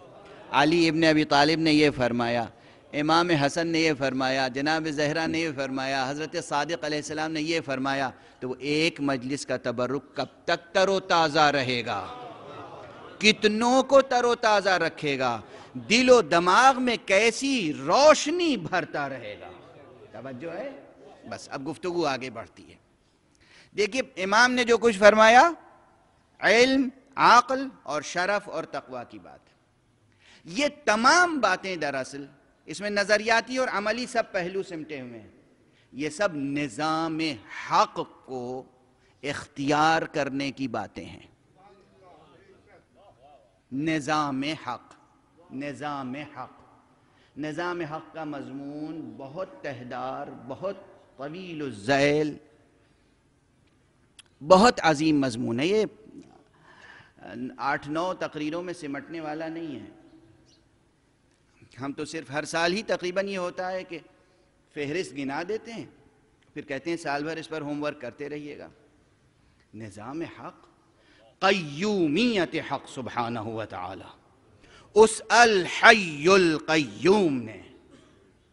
علی ابن ابی طالب نے یہ فرمایا، امام حسن نے یہ فرمایا، جناب زہرا نے یہ فرمایا، حضرت صادق علیہ السلام نے یہ فرمایا، تو وہ ایک مجلس کا تبرک کب تک تر و تازہ رہے گا، کتنوں کو تر و تازہ رکھے گا، دل و دماغ میں کیسی روشنی بھرتا رہے گا۔ توجہ ہے؟ بس اب گفتگو آگے بڑھتی ہے۔ دیکھیے امام نے جو کچھ فرمایا، علم، عقل اور شرف اور تقوی کی بات، یہ تمام باتیں دراصل اس میں نظریاتی اور عملی سب پہلو سمٹے ہوئے ہیں، یہ سب نظام حق کو اختیار کرنے کی باتیں ہیں۔ نظام حق، نظام حق، نظام حق کا مضمون بہت تہدار، بہت طویل الذیل، بہت عظیم مضمون ہے۔ یہ 8-9 تقریروں میں سمٹنے والا نہیں ہے۔ ہم تو صرف ہر سال ہی تقریباً یہ ہوتا ہے کہ فہرست گنا دیتے ہیں، پھر کہتے ہیں سال بھر اس پر ہوم ورک کرتے رہیے گا۔ نظام حق، قیومیت حق سبحانہ وتعالی، اس الحی القیوم نے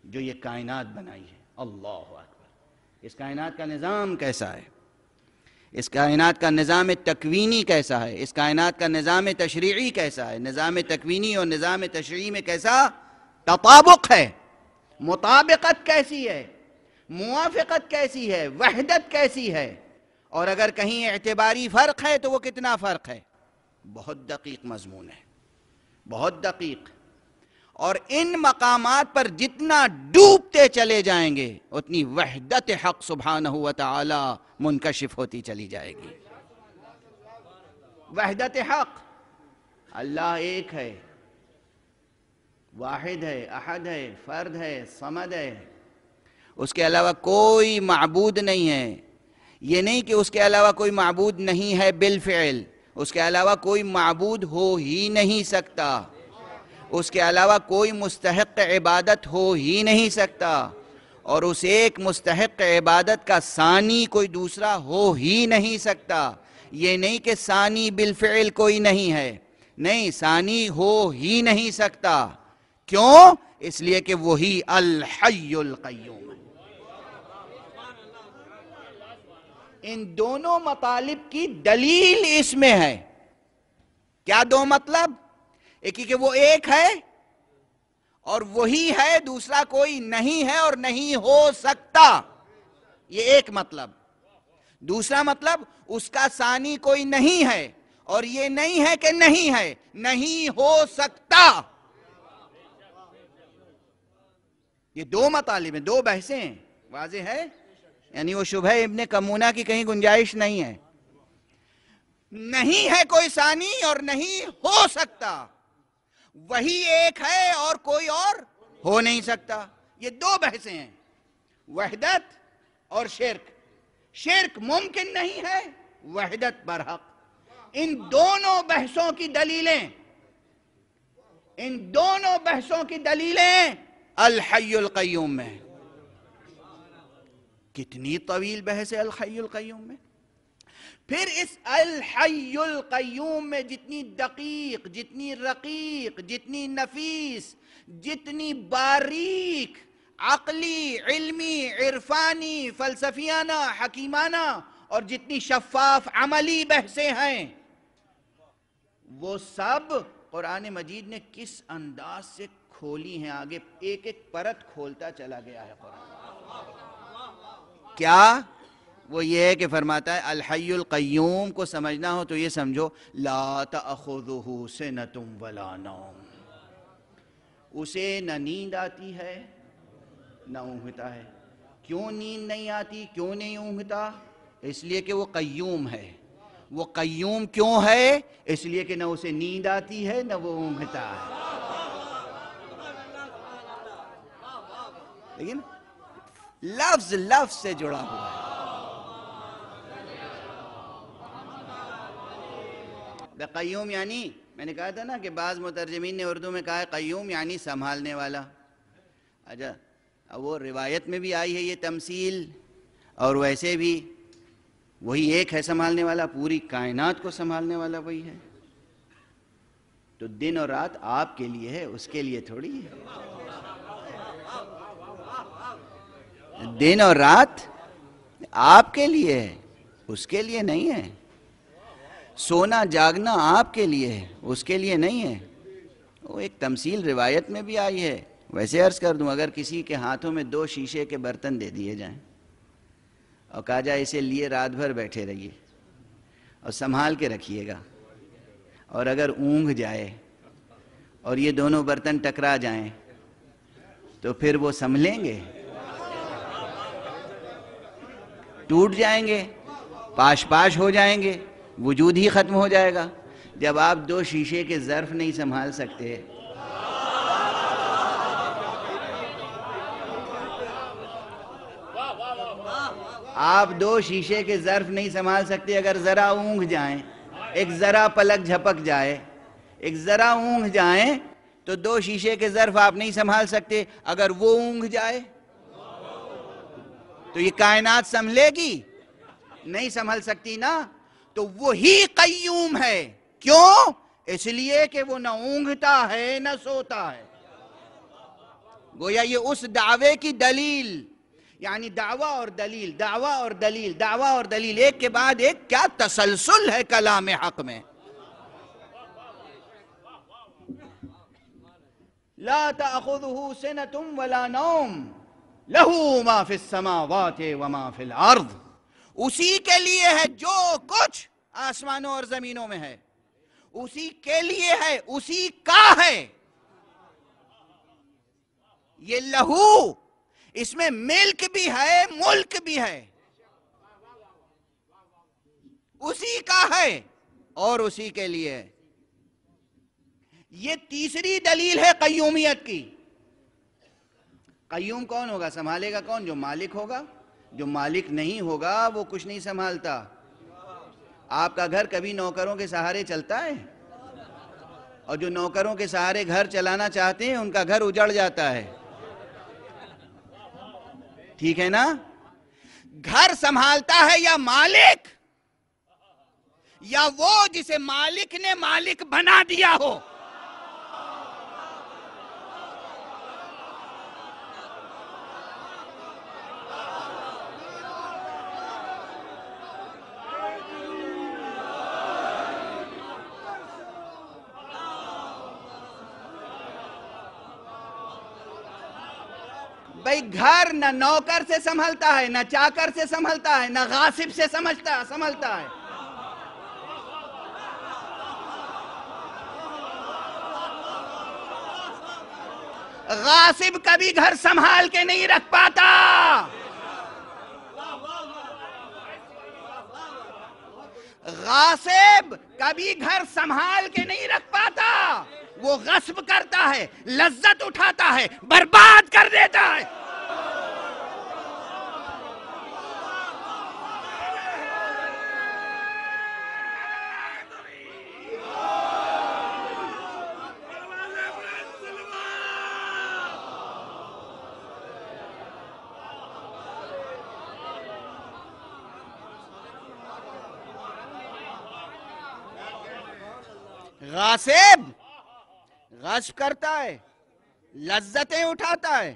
جو یہ کائنات بنائی ہے، اللہ اکبر، اس کائنات کا نظام کیسا ہے، اس کائنات کا نظام تکوینی کیسا ہے، اس کائنات کا نظام تشریعی کیسا ہے، نظام تکوینی اور نظام تشریعی میں کیسا تطابق ہے، مطابقت کیسی ہے، موافقت کیسی ہے، وحدت کیسی ہے، اور اگر کہیں اعتباری فرق ہے تو وہ کتنا فرق ہے۔ بہت دقیق مضمون ہے، بہت دقیق، اور ان مقامات پر جتنا ڈوبتے چلے جائیں گے اتنی وحدت حق سبحانہ وتعالی منکشف ہوتی چلی جائے گی۔ وحدت حق، اللہ ایک ہے، واحد ہے، احد ہے، فرد ہے، صمد ہے، اس کے علاوہ کوئی معبود نہیں ہے۔ یہ نہیں کہ اس کے علاوہ کوئی معبود نہیں ہے بالفعل، اس کے علاوہ کوئی معبود ہو ہی نہیں سکتا، اس کے علاوہ کوئی مستحق عبادت ہو ہی نہیں سکتا، اور اس ایک مستحق عبادت کا ثانی کوئی دوسرا ہو ہی نہیں سکتا۔ یہ نہیں کہ ثانی بالفعل کوئی نہیں ہے، نہیں، ثانی ہو ہی نہیں سکتا۔ کیوں؟ اس لیے کہ وہی الحی القیوم ہے۔ ان دونوں مطالب کی دلیل اس میں ہے۔ کیا دو مطلب؟ ایک ہی کہ وہ ایک ہے اور وہی ہے، دوسرا کوئی نہیں ہے اور نہیں ہو سکتا، یہ ایک مطلب۔ دوسرا مطلب اس کا ثانی کوئی نہیں ہے اور یہ نہیں ہے کہ نہیں ہے، نہیں ہو سکتا۔ یہ دو مطالب ہیں، دو بحثیں ہیں، واضح ہے؟ یعنی وہ شبہ ابن کمونہ کی کہیں گنجائش نہیں ہے۔ نہیں ہے کوئی ثانی اور نہیں ہو سکتا، وہی ایک ہے اور کوئی اور ہو نہیں سکتا۔ یہ دو بحثیں ہیں، وحدت اور شرک۔ شرک ممکن نہیں ہے، وحدت برحق۔ ان دونوں بحثوں کی دلیلیں، ان دونوں بحثوں کی دلیلیں الحی القیوم میں۔ کتنی طویل بحث ہے الحی القیوم میں۔ پھر اس الحی القیوم میں جتنی دقیق، جتنی رقیق، جتنی نفیس، جتنی باریک عقلی، علمی، عرفانی، فلسفیانہ، حکیمانہ اور جتنی شفاف عملی بحثیں ہیں، وہ سب قرآن مجید نے کس انداز سے کھولی ہیں، آگے ایک ایک پرت کھولتا چلا گیا ہے قرآن۔ کیا؟ وہ یہ ہے کہ فرماتا ہے الحی القیوم کو سمجھنا ہو تو یہ سمجھو لا تأخذہ سنۃ ولا نوم، اسے نہ نیند آتی ہے نہ اونگتا ہے۔ کیوں نیند نہیں آتی، کیوں نہیں اونگتا؟ اس لیے کہ وہ قیوم ہے، وہ قیوم کیوں ہے؟ اس لیے کہ نہ اسے نیند آتی ہے نہ وہ اونگتا ہے. لیکن لفظ لفظ سے جڑا ہوا ہے. قیوم یعنی میں نے کہا تھا نا کہ بعض مترجمین نے اردو میں کہا ہے قیوم یعنی سنبھالنے والا. اچھا اب وہ روایت میں بھی آئی ہے یہ تمثیل، اور ویسے بھی وہی ایک ہے سنبھالنے والا، پوری کائنات کو سنبھالنے والا وہی ہے. تو دن اور رات آپ کے لیے ہے، اس کے لیے تھوڑی ہے. دن اور رات آپ کے لیے ہے، اس کے لیے نہیں ہے. سونا جاگنا آپ کے لیے ہے، اس کے لیے نہیں ہے. وہ ایک تمثیل روایت میں بھی آئی ہے. ویسے عرض کر دوں، اگر کسی کے ہاتھوں میں 2 شیشے کے برتن دے دیے جائیں اور کہا جائے اسے لیے رات بھر بیٹھے رہیے اور سنبھال کے رکھیے گا، اور اگر اونگھ جائے اور یہ دونوں برتن ٹکرا جائیں تو پھر وہ سنبھلیں گے؟ ٹوٹ جائیں گے، پاش پاش ہو جائیں گے، وجود ہی ختم ہو جائے گا. جب آپ 2 شیشے کے ظرف نہیں سنبھال سکتے، آپ 2 شیشے کے ظرف نہیں سنبھال سکتے، اگر ذرا اونگھ جائیں، ایک ذرا پلک جھپک جائے، ایک ذرا اونگھ جائیں تو 2 شیشے کے ظرف آپ نہیں سنبھال سکتے. اگر وہ اونگھ جائے تو یہ کائنات سنبھلے گی؟ نہیں سنبھل سکتی نا. تو وہی قیوم ہے. کیوں؟ اس لیے کہ وہ نہ اونگتا ہے نہ سوتا ہے. گویا یہ اس دعوے کی دلیل، یعنی دعویٰ اور دلیل، دعویٰ اور دلیل، دعویٰ اور دلیل، ایک کے بعد ایک. کیا تسلسل ہے کلام حق میں. لا تأخذه سنة ولا نوم له ما في السماوات وما في الارض. اسی کے لیے ہے جو کچھ آسمانوں اور زمینوں میں ہے، اسی کے لیے ہے، اسی کا ہے. یہ لہو، اس میں ملک بھی ہے ملک بھی ہے، اسی کا ہے اور اسی کے لیے ہے. یہ تیسری دلیل ہے قیومیت کی. قیوم کون ہوگا؟ سنبھالے گا کون؟ جو مالک ہوگا. جو مالک نہیں ہوگا وہ کچھ نہیں سنبھالتا. آپ کا گھر کبھی نوکروں کے سہارے چلتا ہے؟ اور جو نوکروں کے سہارے گھر چلانا چاہتے ہیں ان کا گھر اجڑ جاتا ہے. ٹھیک ہے نا؟ گھر سنبھالتا ہے یا مالک، یا وہ جسے مالک نے مالک بنا دیا ہو. بھئی گھر نہ نوکر سے سنبھلتا ہے، نہ چاکر سے سنبھلتا ہے، نہ غاصب سے سنبھلتا ہے. غاصب کبھی گھر سنبھال کے نہیں رکھ پاتا. غاصب کبھی گھر سنبھال کے نہیں رکھ پاتا. وہ غصب کرتا ہے، لذت اٹھاتا ہے، برباد کر دیتا ہے. غاصب غصب کرتا ہے، لذتیں اٹھاتا ہے،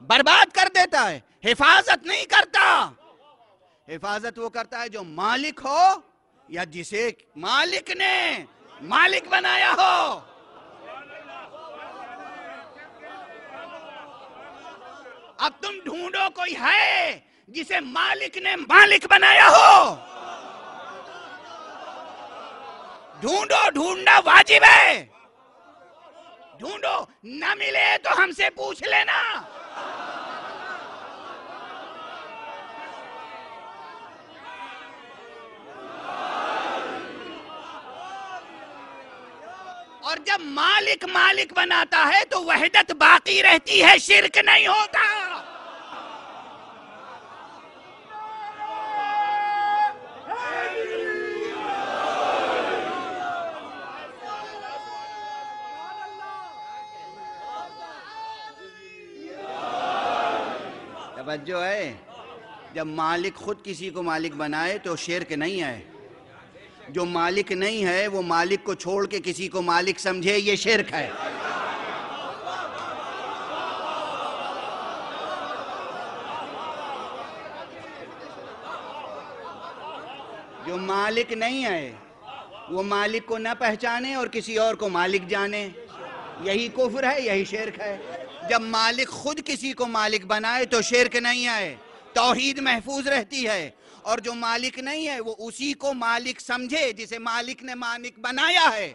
برباد کر دیتا ہے، حفاظت نہیں کرتا. حفاظت وہ کرتا ہے جو مالک ہو یا جسے مالک نے مالک بنایا ہو. اب تم ڈھونڈو کوئی ہے جسے مالک نے مالک بنایا ہو. ڈھونڈو، ڈھونڈنا واجب ہے. ڈھونڈو، نہ ملے تو ہم سے پوچھ لینا. اور جب مالک مالک بناتا ہے تو وحدت باقی رہتی ہے، شرک نہیں ہوتا۔ توجہ ہے؟ جب مالک خود کسی کو مالک بنائے تو شرک نہیں ہے، جو مالک نہیں ہے وہ مالک کو چھوڑ کے کسی کو مالک سمجھے، یہ شرک ہے۔ جو مالک نہیں ہے وہ مالک کو نہ پہچانے اور کسی اور کو مالک جانے، یہی کفر ہے، یہی شرک ہے۔ جب مالک خود کسی کو مالک بنائے تو شرک نہیں ہے، توحید محفوظ رہتی ہے۔ اور جو مالک نہیں ہے وہ اسی کو مالک سمجھے جسے مالک نے مالک بنایا ہے،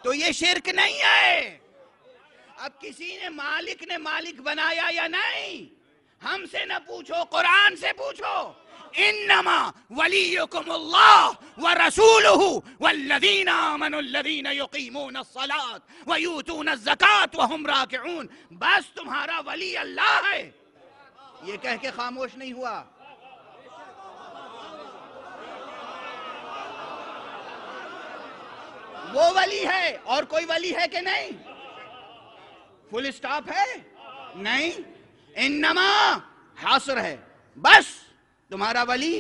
تو یہ شرک نہیں ہے۔ اب کسی نے مالک بنایا یا نہیں، ہم سے نہ پوچھو، قرآن سے پوچھو۔ انما ولیکم اللہ ورسولہ والذین آمنوا الذین یقیمون الصلاة ویؤتون الزکاة وہم راکعون۔ بس تمہارا ولی اللہ ہے، یہ کہہ کے خاموش نہیں ہوا۔ وہ ولی ہے، اور کوئی ولی ہے کہ نہیں؟ فل اسٹاپ ہے؟ نہیں، انما حاصر ہے، بس تمہارا ولی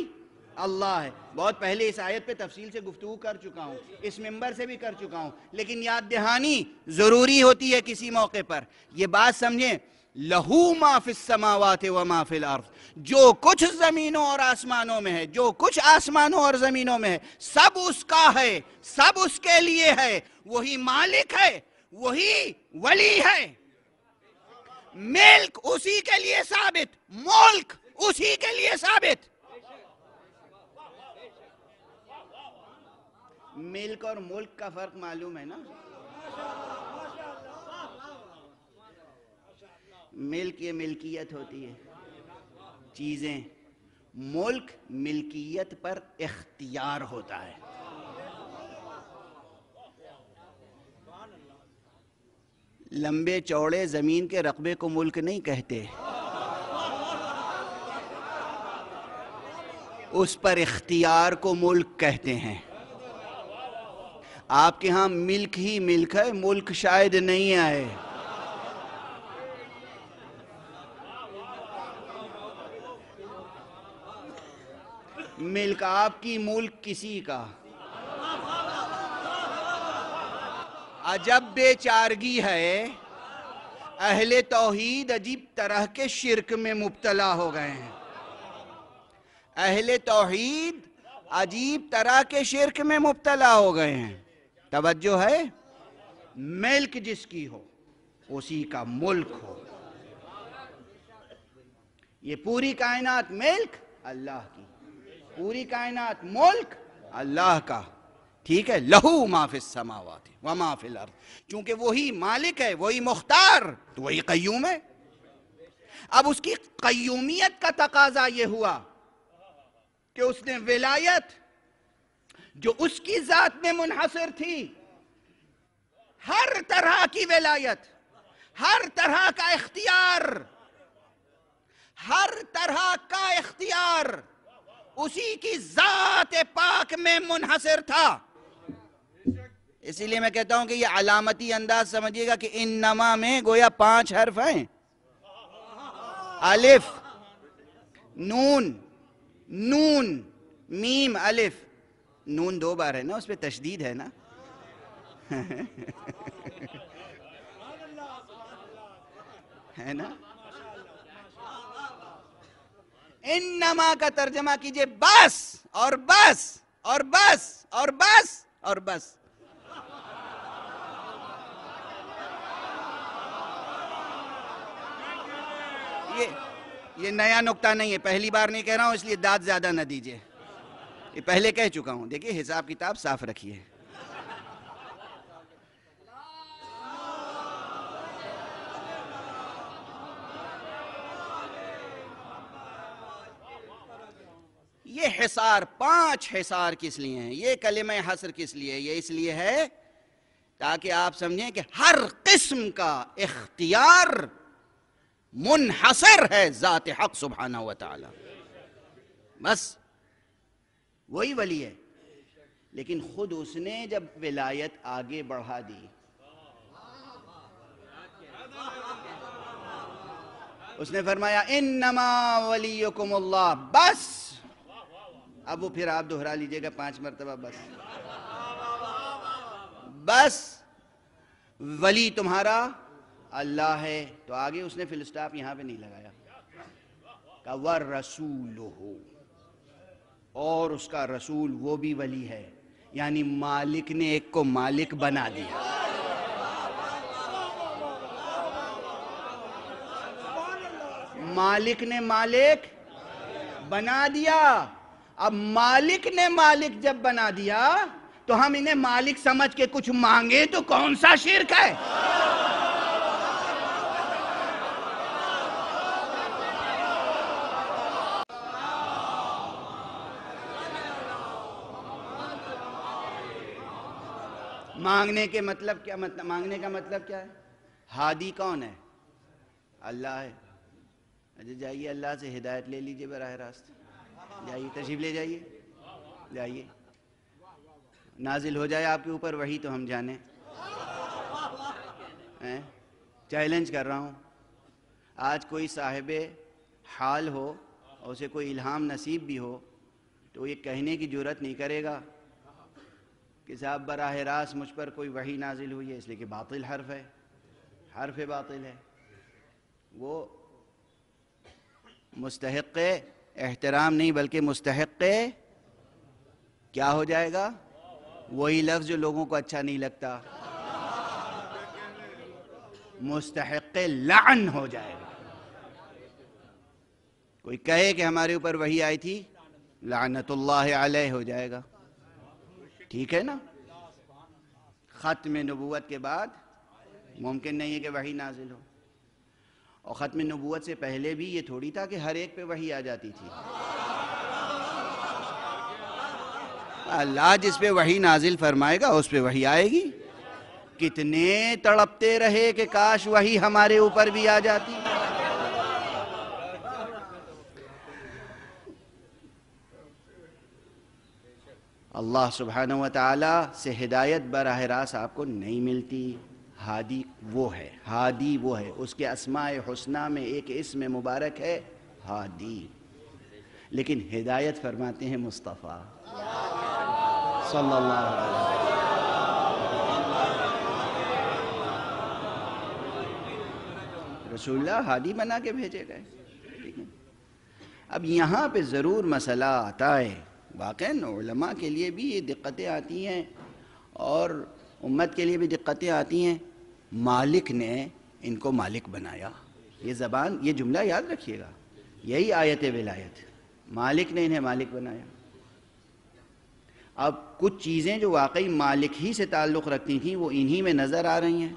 اللہ ہے۔ بہت پہلے اس آیت پہ تفصیل سے گفتگو کر چکا ہوں، اس ممبر سے بھی کر چکا ہوں، لیکن یاد دہانی ضروری ہوتی ہے کسی موقع پر۔ یہ بات سمجھیں، لہو ما فی السماوات و ما فی الارض، جو کچھ زمینوں اور آسمانوں میں ہے، جو کچھ آسمانوں اور زمینوں میں ہے، سب اس کا ہے، سب اس کے لیے ہے۔ وہی مالک ہے، وہی ولی ہے۔ ملک اسی کے لیے ثابت، ملک اسی کے لیے ثابت۔ ملک اور ملک کا فرق معلوم ہے نا؟ ملک یہ ملکیت ہوتی ہے، چیزیں۔ ملک ملکیت پر اختیار ہوتا ہے۔ لمبے چوڑے زمین کے رقبے کو ملک نہیں کہتے، اس پر اختیار کو ملک کہتے ہیں۔ آپ کے ہاں ملک ہی ملک ہے، ملک شاید نہیں آئے۔ ملک آپ کی، ملک کسی کا۔ عجب بے چارگی ہے، اہل توحید عجیب طرح کے شرک میں مبتلا ہو گئے ہیں۔ اہل توحید عجیب طرح کے شرک میں مبتلا ہو گئے ہیں۔ توجہ ہے؟ ملک جس کی ہو اسی کا ملک ہو۔ یہ پوری کائنات ملک اللہ کی، پوری کائنات ملک اللہ کا، ٹھیک ہے؟ لہو ما فی السماوات وما فی الارض، چونکہ وہی مالک ہے، وہی مختار، تو وہی قیوم ہے۔ اب اس کی قیومیت کا تقاضا یہ ہوا کہ اس نے ولایت جو اس کی ذات میں منحصر تھی، ہر طرح کی ولایت، ہر طرح کا اختیار، ہر طرح کا اختیار اسی کی ذات پاک میں منحصر تھا۔ اسی لیے میں کہتا ہوں کہ یہ علامتی انداز سمجھیے گا کہ انما میں گویا 5 حرف ہیں، الف، نون، نون، میم، الف۔ نون 2 بار ہے نا، اس پہ تشدید ہے نا۔ ہے نا؟ انما کا ترجمہ کیجئے بس اور بس اور بس اور بس اور بس۔ یہ نیا نکتہ نہیں ہے، پہلی بار نہیں کہہ رہا ہوں، اس لیے داد زیادہ نہ دیجئے، یہ پہلے کہہ چکا ہوں۔ دیکھیے حساب کتاب صاف رکھیے۔ یہ حصار، 5 حصار کس لیے ہیں؟ یہ کلمہ حصر کس لیے؟ یہ اس لیے ہے تاکہ آپ سمجھیں کہ ہر قسم کا اختیار منحصر ہے ذات حق سبحانہ و تعالی، بس وہی ولی ہے۔ لیکن خود اس نے جب ولایت آگے بڑھا دی، اس نے فرمایا انما ولیکم اللہ، بس اب وہ پھر آپ دہرا لیجئے گا 5 مرتبہ، بس ولی تمہارا اللہ ہے۔ تو آگے اس نے فل اسٹاپ یہاں پہ نہیں لگایا، کہ وَالرَّسُولُهُ، اور اس کا رسول وہ بھی ولی ہے، یعنی مالک نے ایک کو مالک بنا دیا۔ مالک نے مالک بنا دیا۔ اب مالک نے مالک جب بنا دیا تو ہم انہیں مالک سمجھ کے کچھ مانگے تو کون سا شرک ہے؟ مانگنے کے مطلب کیا؟ مانگنے کا مطلب کیا ہے؟ ہادی کون ہے؟ اللہ ہے۔ اچھا جائیے اللہ سے ہدایت لے لیجئے براہ راست، جائیے تشریف لے جائیے، جائیے نازل ہو جائے آپ کے اوپر وحی تو ہم جانیں۔ چیلنج کر رہا ہوں، آج کوئی صاحب حال ہو اور اسے کوئی الہام نصیب بھی ہو تو یہ کہنے کی جرات نہیں کرے گا کہ صاحب براہ راست مجھ پر کوئی وحی نازل ہوئی ہے، اس لیے کہ باطل حرف ہے، حرف باطل ہے۔ وہ مستحق احترام نہیں بلکہ مستحق کیا ہو جائے گا؟ وہی لفظ جو لوگوں کو اچھا نہیں لگتا، مستحق لعن ہو جائے گا۔ کوئی کہے کہ ہمارے اوپر وحی آئی تھی، لعنت اللہ علیہ ہو جائے گا، ٹھیک ہے نا؟ ختم نبوت کے بعد ممکن نہیں ہے کہ وحی نازل ہو، اور ختم نبوت سے پہلے بھی یہ تھوڑی تھا کہ ہر ایک پہ وحی آ جاتی تھی۔ اللہ جس پہ وحی نازل فرمائے گا اس پہ وحی آئے گی۔ کتنے تڑپتے رہے کہ کاش وحی ہمارے اوپر بھی آ جاتی۔ اللہ سبحانہ و تعالی سے ہدایت براہ راست آپ کو نہیں ملتی۔ ہادی وہ ہے، ہادی وہ ہے، اس کے اسماء حسنہ میں ایک اسم مبارک ہے ہادی، لیکن ہدایت فرماتے ہیں مصطفیٰ صلی اللہ علیہ وسلم۔ رسول اللہ ہادی بنا کے بھیجے گئے، ٹھیک ہے۔ اب یہاں پہ ضرور مسئلہ آتا ہے، واقعاً علماء کے لیے بھی یہ دقتیں آتی ہیں اور امت کے لیے بھی دقتیں آتی ہیں۔ مالک نے ان کو مالک بنایا، یہ زبان، یہ جملہ یاد رکھیے گا، یہی آیت ولایت، مالک نے انہیں مالک بنایا۔ اب کچھ چیزیں جو واقعی مالک ہی سے تعلق رکھتی تھیں وہ انہی میں نظر آ رہی ہیں،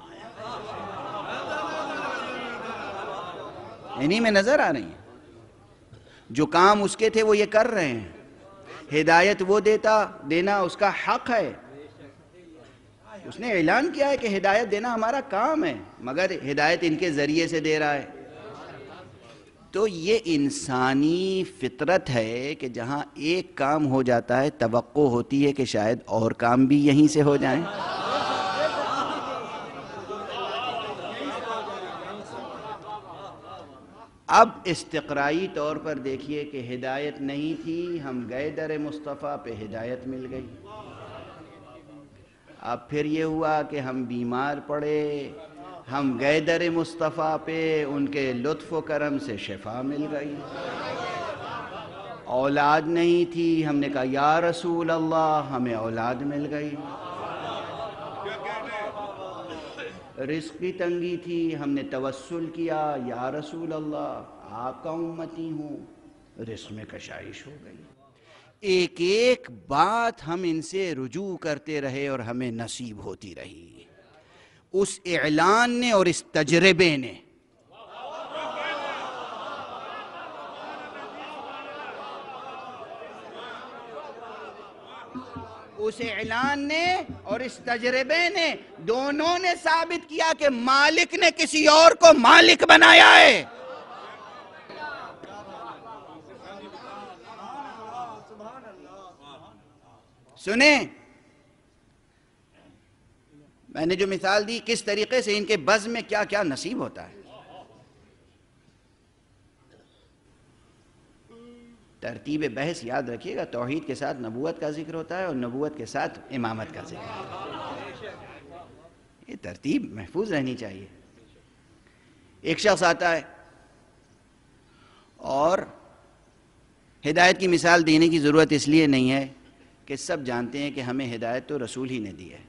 انہی میں نظر آ رہی ہیں۔ جو کام اس کے تھے وہ یہ کر رہے ہیں، ہدایت وہ دینا اس کا حق ہے۔ اس نے اعلان کیا ہے کہ ہدایت دینا ہمارا کام ہے، مگر ہدایت ان کے ذریعے سے دے رہا ہے۔ تو یہ انسانی فطرت ہے کہ جہاں ایک کام ہو جاتا ہے توقع ہوتی ہے کہ شاید اور کام بھی یہیں سے ہو جائیں۔ اب استقرائی طور پر دیکھیے کہ ہدایت نہیں تھی، ہم گئے در مصطفیٰ پہ ہدایت مل گئی۔ اب پھر یہ ہوا کہ ہم بیمار پڑے، ہم گئے در مصطفیٰ پہ، ان کے لطف و کرم سے شفا مل گئی۔ اولاد نہیں تھی، ہم نے کہا یا رسول اللہ، ہمیں اولاد مل گئی۔ رزق کی تنگی تھی، ہم نے توسل کیا یا رسول اللہ آپ کا امتی ہوں، رزق میں کشائش ہو گئی۔ ایک ایک بات ہم ان سے رجوع کرتے رہے اور ہمیں نصیب ہوتی رہی، اس اعلان نے اور اس تجربے نے۔ اس اعلان نے اور اس تجربے نے دونوں نے ثابت کیا کہ مالک نے کسی اور کو مالک بنایا ہے. سنیں، میں نے جو مثال دی کس طریقے سے ان کے بزم میں کیا کیا نصیب ہوتا ہے. ترتیب بحث یاد رکھیے گا، توحید کے ساتھ نبوت کا ذکر ہوتا ہے اور نبوت کے ساتھ امامت کا ذکر ہوتا ہے. یہ ترتیب محفوظ رہنی چاہیے. ایک شخص آتا ہے اور ہدایت کی مثال دینے کی ضرورت اس لیے نہیں ہے کہ سب جانتے ہیں کہ ہمیں ہدایت تو رسول ہی نے دی ہے،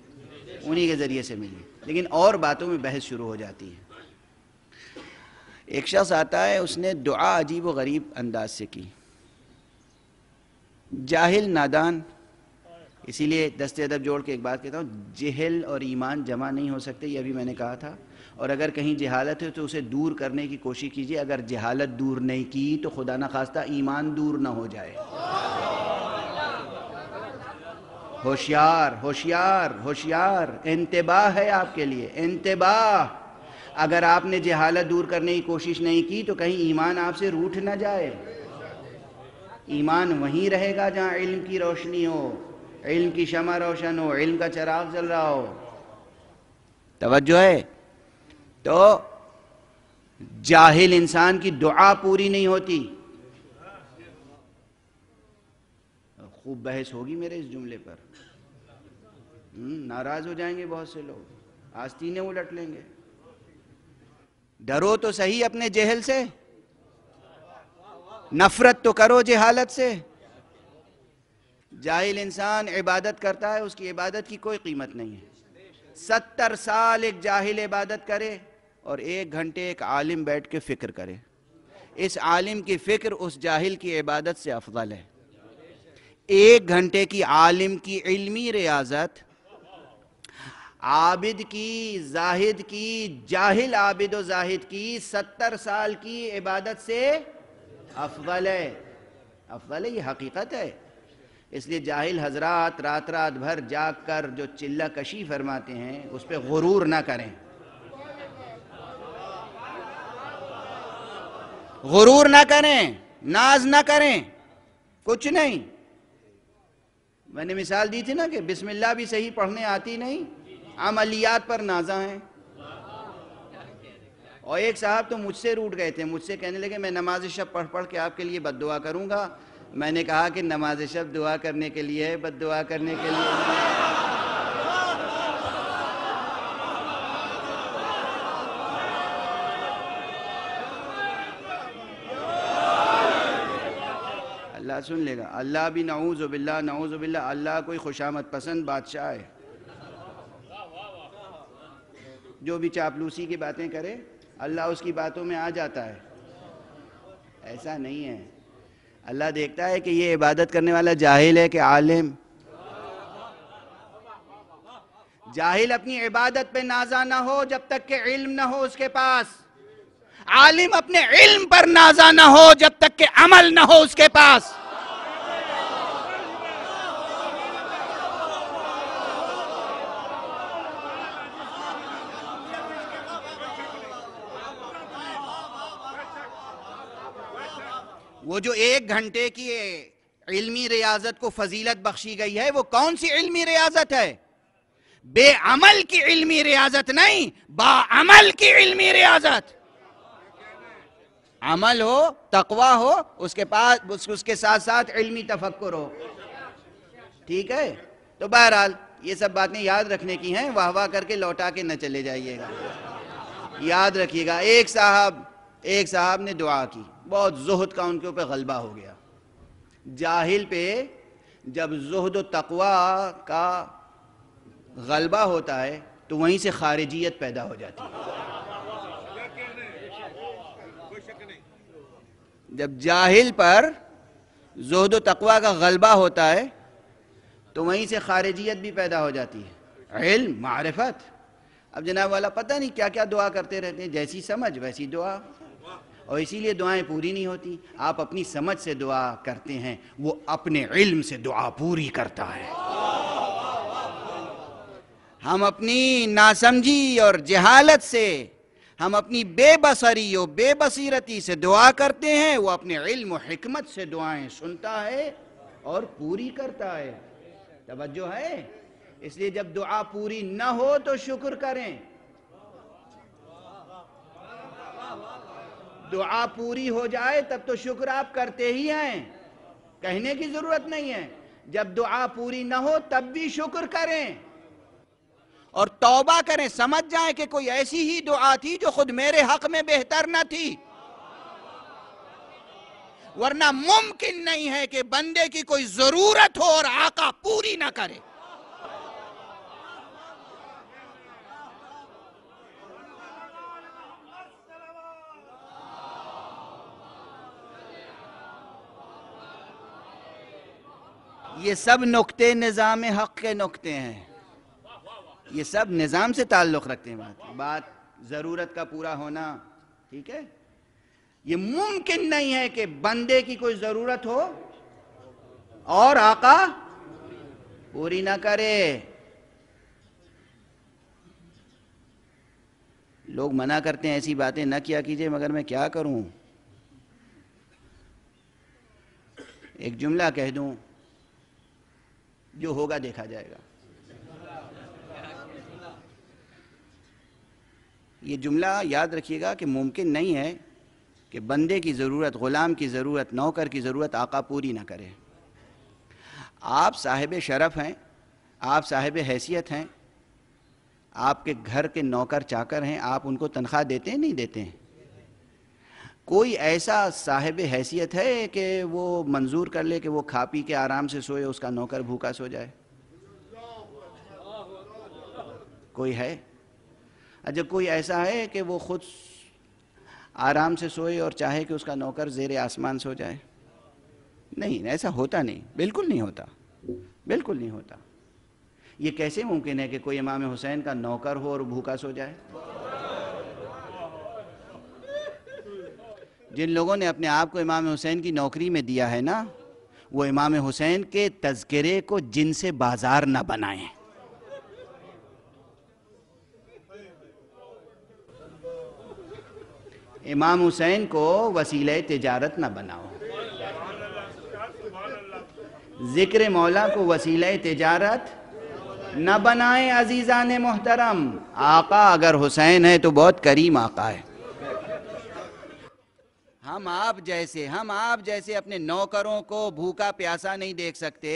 انہی کے ذریعے سے ملی، لیکن اور باتوں میں بحث شروع ہو جاتی ہے. ایک شخص آتا ہے، اس نے دعا عجیب و غریب انداز سے کی. جاہل نادان، اسی لیے دست ادب جوڑ کے ایک بات کہتا ہوں، جہل اور ایمان جمع نہیں ہو سکتے، یہ ابھی میں نے کہا تھا. اور اگر کہیں جہالت ہے تو اسے دور کرنے کی کوشش کیجیے. اگر جہالت دور نہیں کی تو خدا نخواستہ ایمان دور نہ ہو جائے. ہوشیار ہوشیار ہوشیار، انتباہ ہے آپ کے لیے، انتباہ. اگر آپ نے جہالت دور کرنے کی کوشش نہیں کی تو کہیں ایمان آپ سے روٹھ نہ جائے. ایمان وہیں رہے گا جہاں علم کی روشنی ہو، علم کی شمع روشن ہو، علم کا چراغ جل رہا ہو. توجہ ہے؟ تو جاہل انسان کی دعا پوری نہیں ہوتی. خوب بحث ہوگی میرے اس جملے پر، ناراض ہو جائیں گے بہت سے لوگ، آستینیں الٹ لیں گے. ڈرو تو صحیح اپنے جہل سے، نفرت تو کرو جہالت سے. جاہل انسان عبادت کرتا ہے، اس کی عبادت کی کوئی قیمت نہیں ہے. 70 سال ایک جاہل عبادت کرے اور 1 گھنٹے ایک عالم بیٹھ کے فکر کرے، اس عالم کی فکر اس جاہل کی عبادت سے افضل ہے. 1 گھنٹے کی عالم کی علمی ریاضت عابد کی، زاہد کی، جاہل عابد و زاہد کی 70 سال کی عبادت سے افضل ہے. افضل ہے، یہ حقیقت ہے. اس لیے جاہل حضرات رات رات بھر جاگ کر جو چلہ کشی فرماتے ہیں اس پہ غرور نہ کریں، غرور نہ کریں، ناز نہ کریں. کچھ نہیں. میں نے مثال دی تھی نا کہ بسم اللہ بھی صحیح پڑھنے آتی نہیں، عملیات پر نازاں ہیں. اور ایک صاحب تو مجھ سے روٹ گئے تھے، مجھ سے کہنے لگے میں نماز شب پڑھ پڑھ کے آپ کے لیے بد دعا کروں گا. میں نے کہا کہ نماز شب دعا کرنے کے لیے ہے، بد دعا کرنے کے لیے. اللہ سن لے گا. اللہ بھی نعوذ باللہ نعوذ باللہ، اللہ کوئی خوشامد پسند بادشاہ ہے. جو بھی چاپلوسی کی باتیں کرے اللہ اس کی باتوں میں آ جاتا ہے. ایسا نہیں ہے. اللہ دیکھتا ہے کہ یہ عبادت کرنے والا جاہل ہے کہ عالم. جاہل اپنی عبادت پہ نازا نہ ہو جب تک کہ علم نہ ہو اس کے پاس. عالم اپنے علم پر نازا نہ ہو جب تک کہ عمل نہ ہو اس کے پاس. وہ جو 1 گھنٹے کی علمی ریاضت کو فضیلت بخشی گئی ہے وہ کون سی علمی ریاضت ہے؟ بے عمل کی علمی ریاضت نہیں، با عمل کی علمی ریاضت. عمل ہو، تقوی ہو، اس کے پاس اس کے ساتھ ساتھ علمی تفکر ہو. ٹھیک ہے؟ تو بہرحال یہ سب باتیں یاد رکھنے کی ہیں، واہ واہ کر کے لوٹا کے نہ چلے جائیے گا. یاد رکھیے گا. ایک صاحب نے دعا کی، بہت زہد کا ان کے اوپر غلبہ ہو گیا. جاہل پہ جب زہد و تقوی کا غلبہ ہوتا ہے تو وہیں سے خارجیت پیدا ہو جاتی ہے. جب جاہل پر زہد و تقوی کا غلبہ ہوتا ہے تو وہیں سے خارجیت بھی پیدا ہو جاتی ہے. علم، معرفت. اب جناب والا پتہ نہیں کیا کیا دعا کرتے رہتے ہیں، جیسی سمجھ ویسی دعا. اور اسی لیے دعائیں پوری نہیں ہوتی. آپ اپنی سمجھ سے دعا کرتے ہیں، وہ اپنے علم سے دعا پوری کرتا ہے. ہم اپنی ناسمجھی اور جہالت سے، ہم اپنی بے بصری و بے بصیرتی سے دعا کرتے ہیں، وہ اپنے علم و حکمت سے دعائیں سنتا ہے اور پوری کرتا ہے۔ توجہ ہے؟ اس لیے جب دعا پوری نہ ہو تو شکر کریں، دعا پوری ہو جائے تب تو شکر آپ کرتے ہی ہیں، کہنے کی ضرورت نہیں ہے۔ جب دعا پوری نہ ہو تب بھی شکر کریں اور توبہ کریں، سمجھ جائیں کہ کوئی ایسی ہی دعا تھی جو خود میرے حق میں بہتر نہ تھی، ورنہ ممکن نہیں ہے کہ بندے کی کوئی ضرورت ہو اور آقا پوری نہ کرے۔ یہ سب نقطے نظام حق کے نقطے ہیں، یہ سب نظام سے تعلق رکھتے ہیں۔ بات ضرورت کا پورا ہونا، ٹھیک ہے؟ یہ ممکن نہیں ہے کہ بندے کی کوئی ضرورت ہو اور آقا پوری نہ کرے۔ لوگ منع کرتے ہیں ایسی باتیں نہ کیا کیجئے، مگر میں کیا کروں؟ ایک جملہ کہہ دوں، جو ہوگا دیکھا جائے گا۔ یہ جملہ یاد رکھیے گا کہ ممکن نہیں ہے کہ بندے کی ضرورت، غلام کی ضرورت، نوکر کی ضرورت آقا پوری نہ کرے۔ آپ صاحب شرف ہیں، آپ صاحب حیثیت ہیں، آپ کے گھر کے نوکر چاکر ہیں، آپ ان کو تنخواہ دیتے ہیں نہیں دیتے ہیں؟ کوئی ایسا صاحب حیثیت ہے کہ وہ منظور کر لے کہ وہ کھا پی کے آرام سے سوئے، اس کا نوکر بھوکا سو جائے؟ کوئی ہے؟ جب کوئی ایسا ہے کہ وہ خود آرام سے سوئے اور چاہے کہ اس کا نوکر زیر آسمان سو جائے؟ نہیں، ایسا ہوتا نہیں، بالکل نہیں ہوتا، بالکل نہیں ہوتا۔ یہ کیسے ممکن ہے کہ کوئی امام حسین کا نوکر ہو اور بھوکا سو جائے؟ جن لوگوں نے اپنے آپ کو امام حسین کی نوکری میں دیا ہے نا، وہ امام حسین کے تذکرے کو جن سے بازار نہ بنائیں۔ امام حسین کو وسیلہ تجارت نہ بناؤ، ذکر مولا کو وسیلہ تجارت نہ بنائیں۔ عزیزان محترم، آقا اگر حسین ہے تو بہت کریم آقا ہے۔ ہم آپ جیسے اپنے نوکروں کو بھوکا پیاسا نہیں دیکھ سکتے،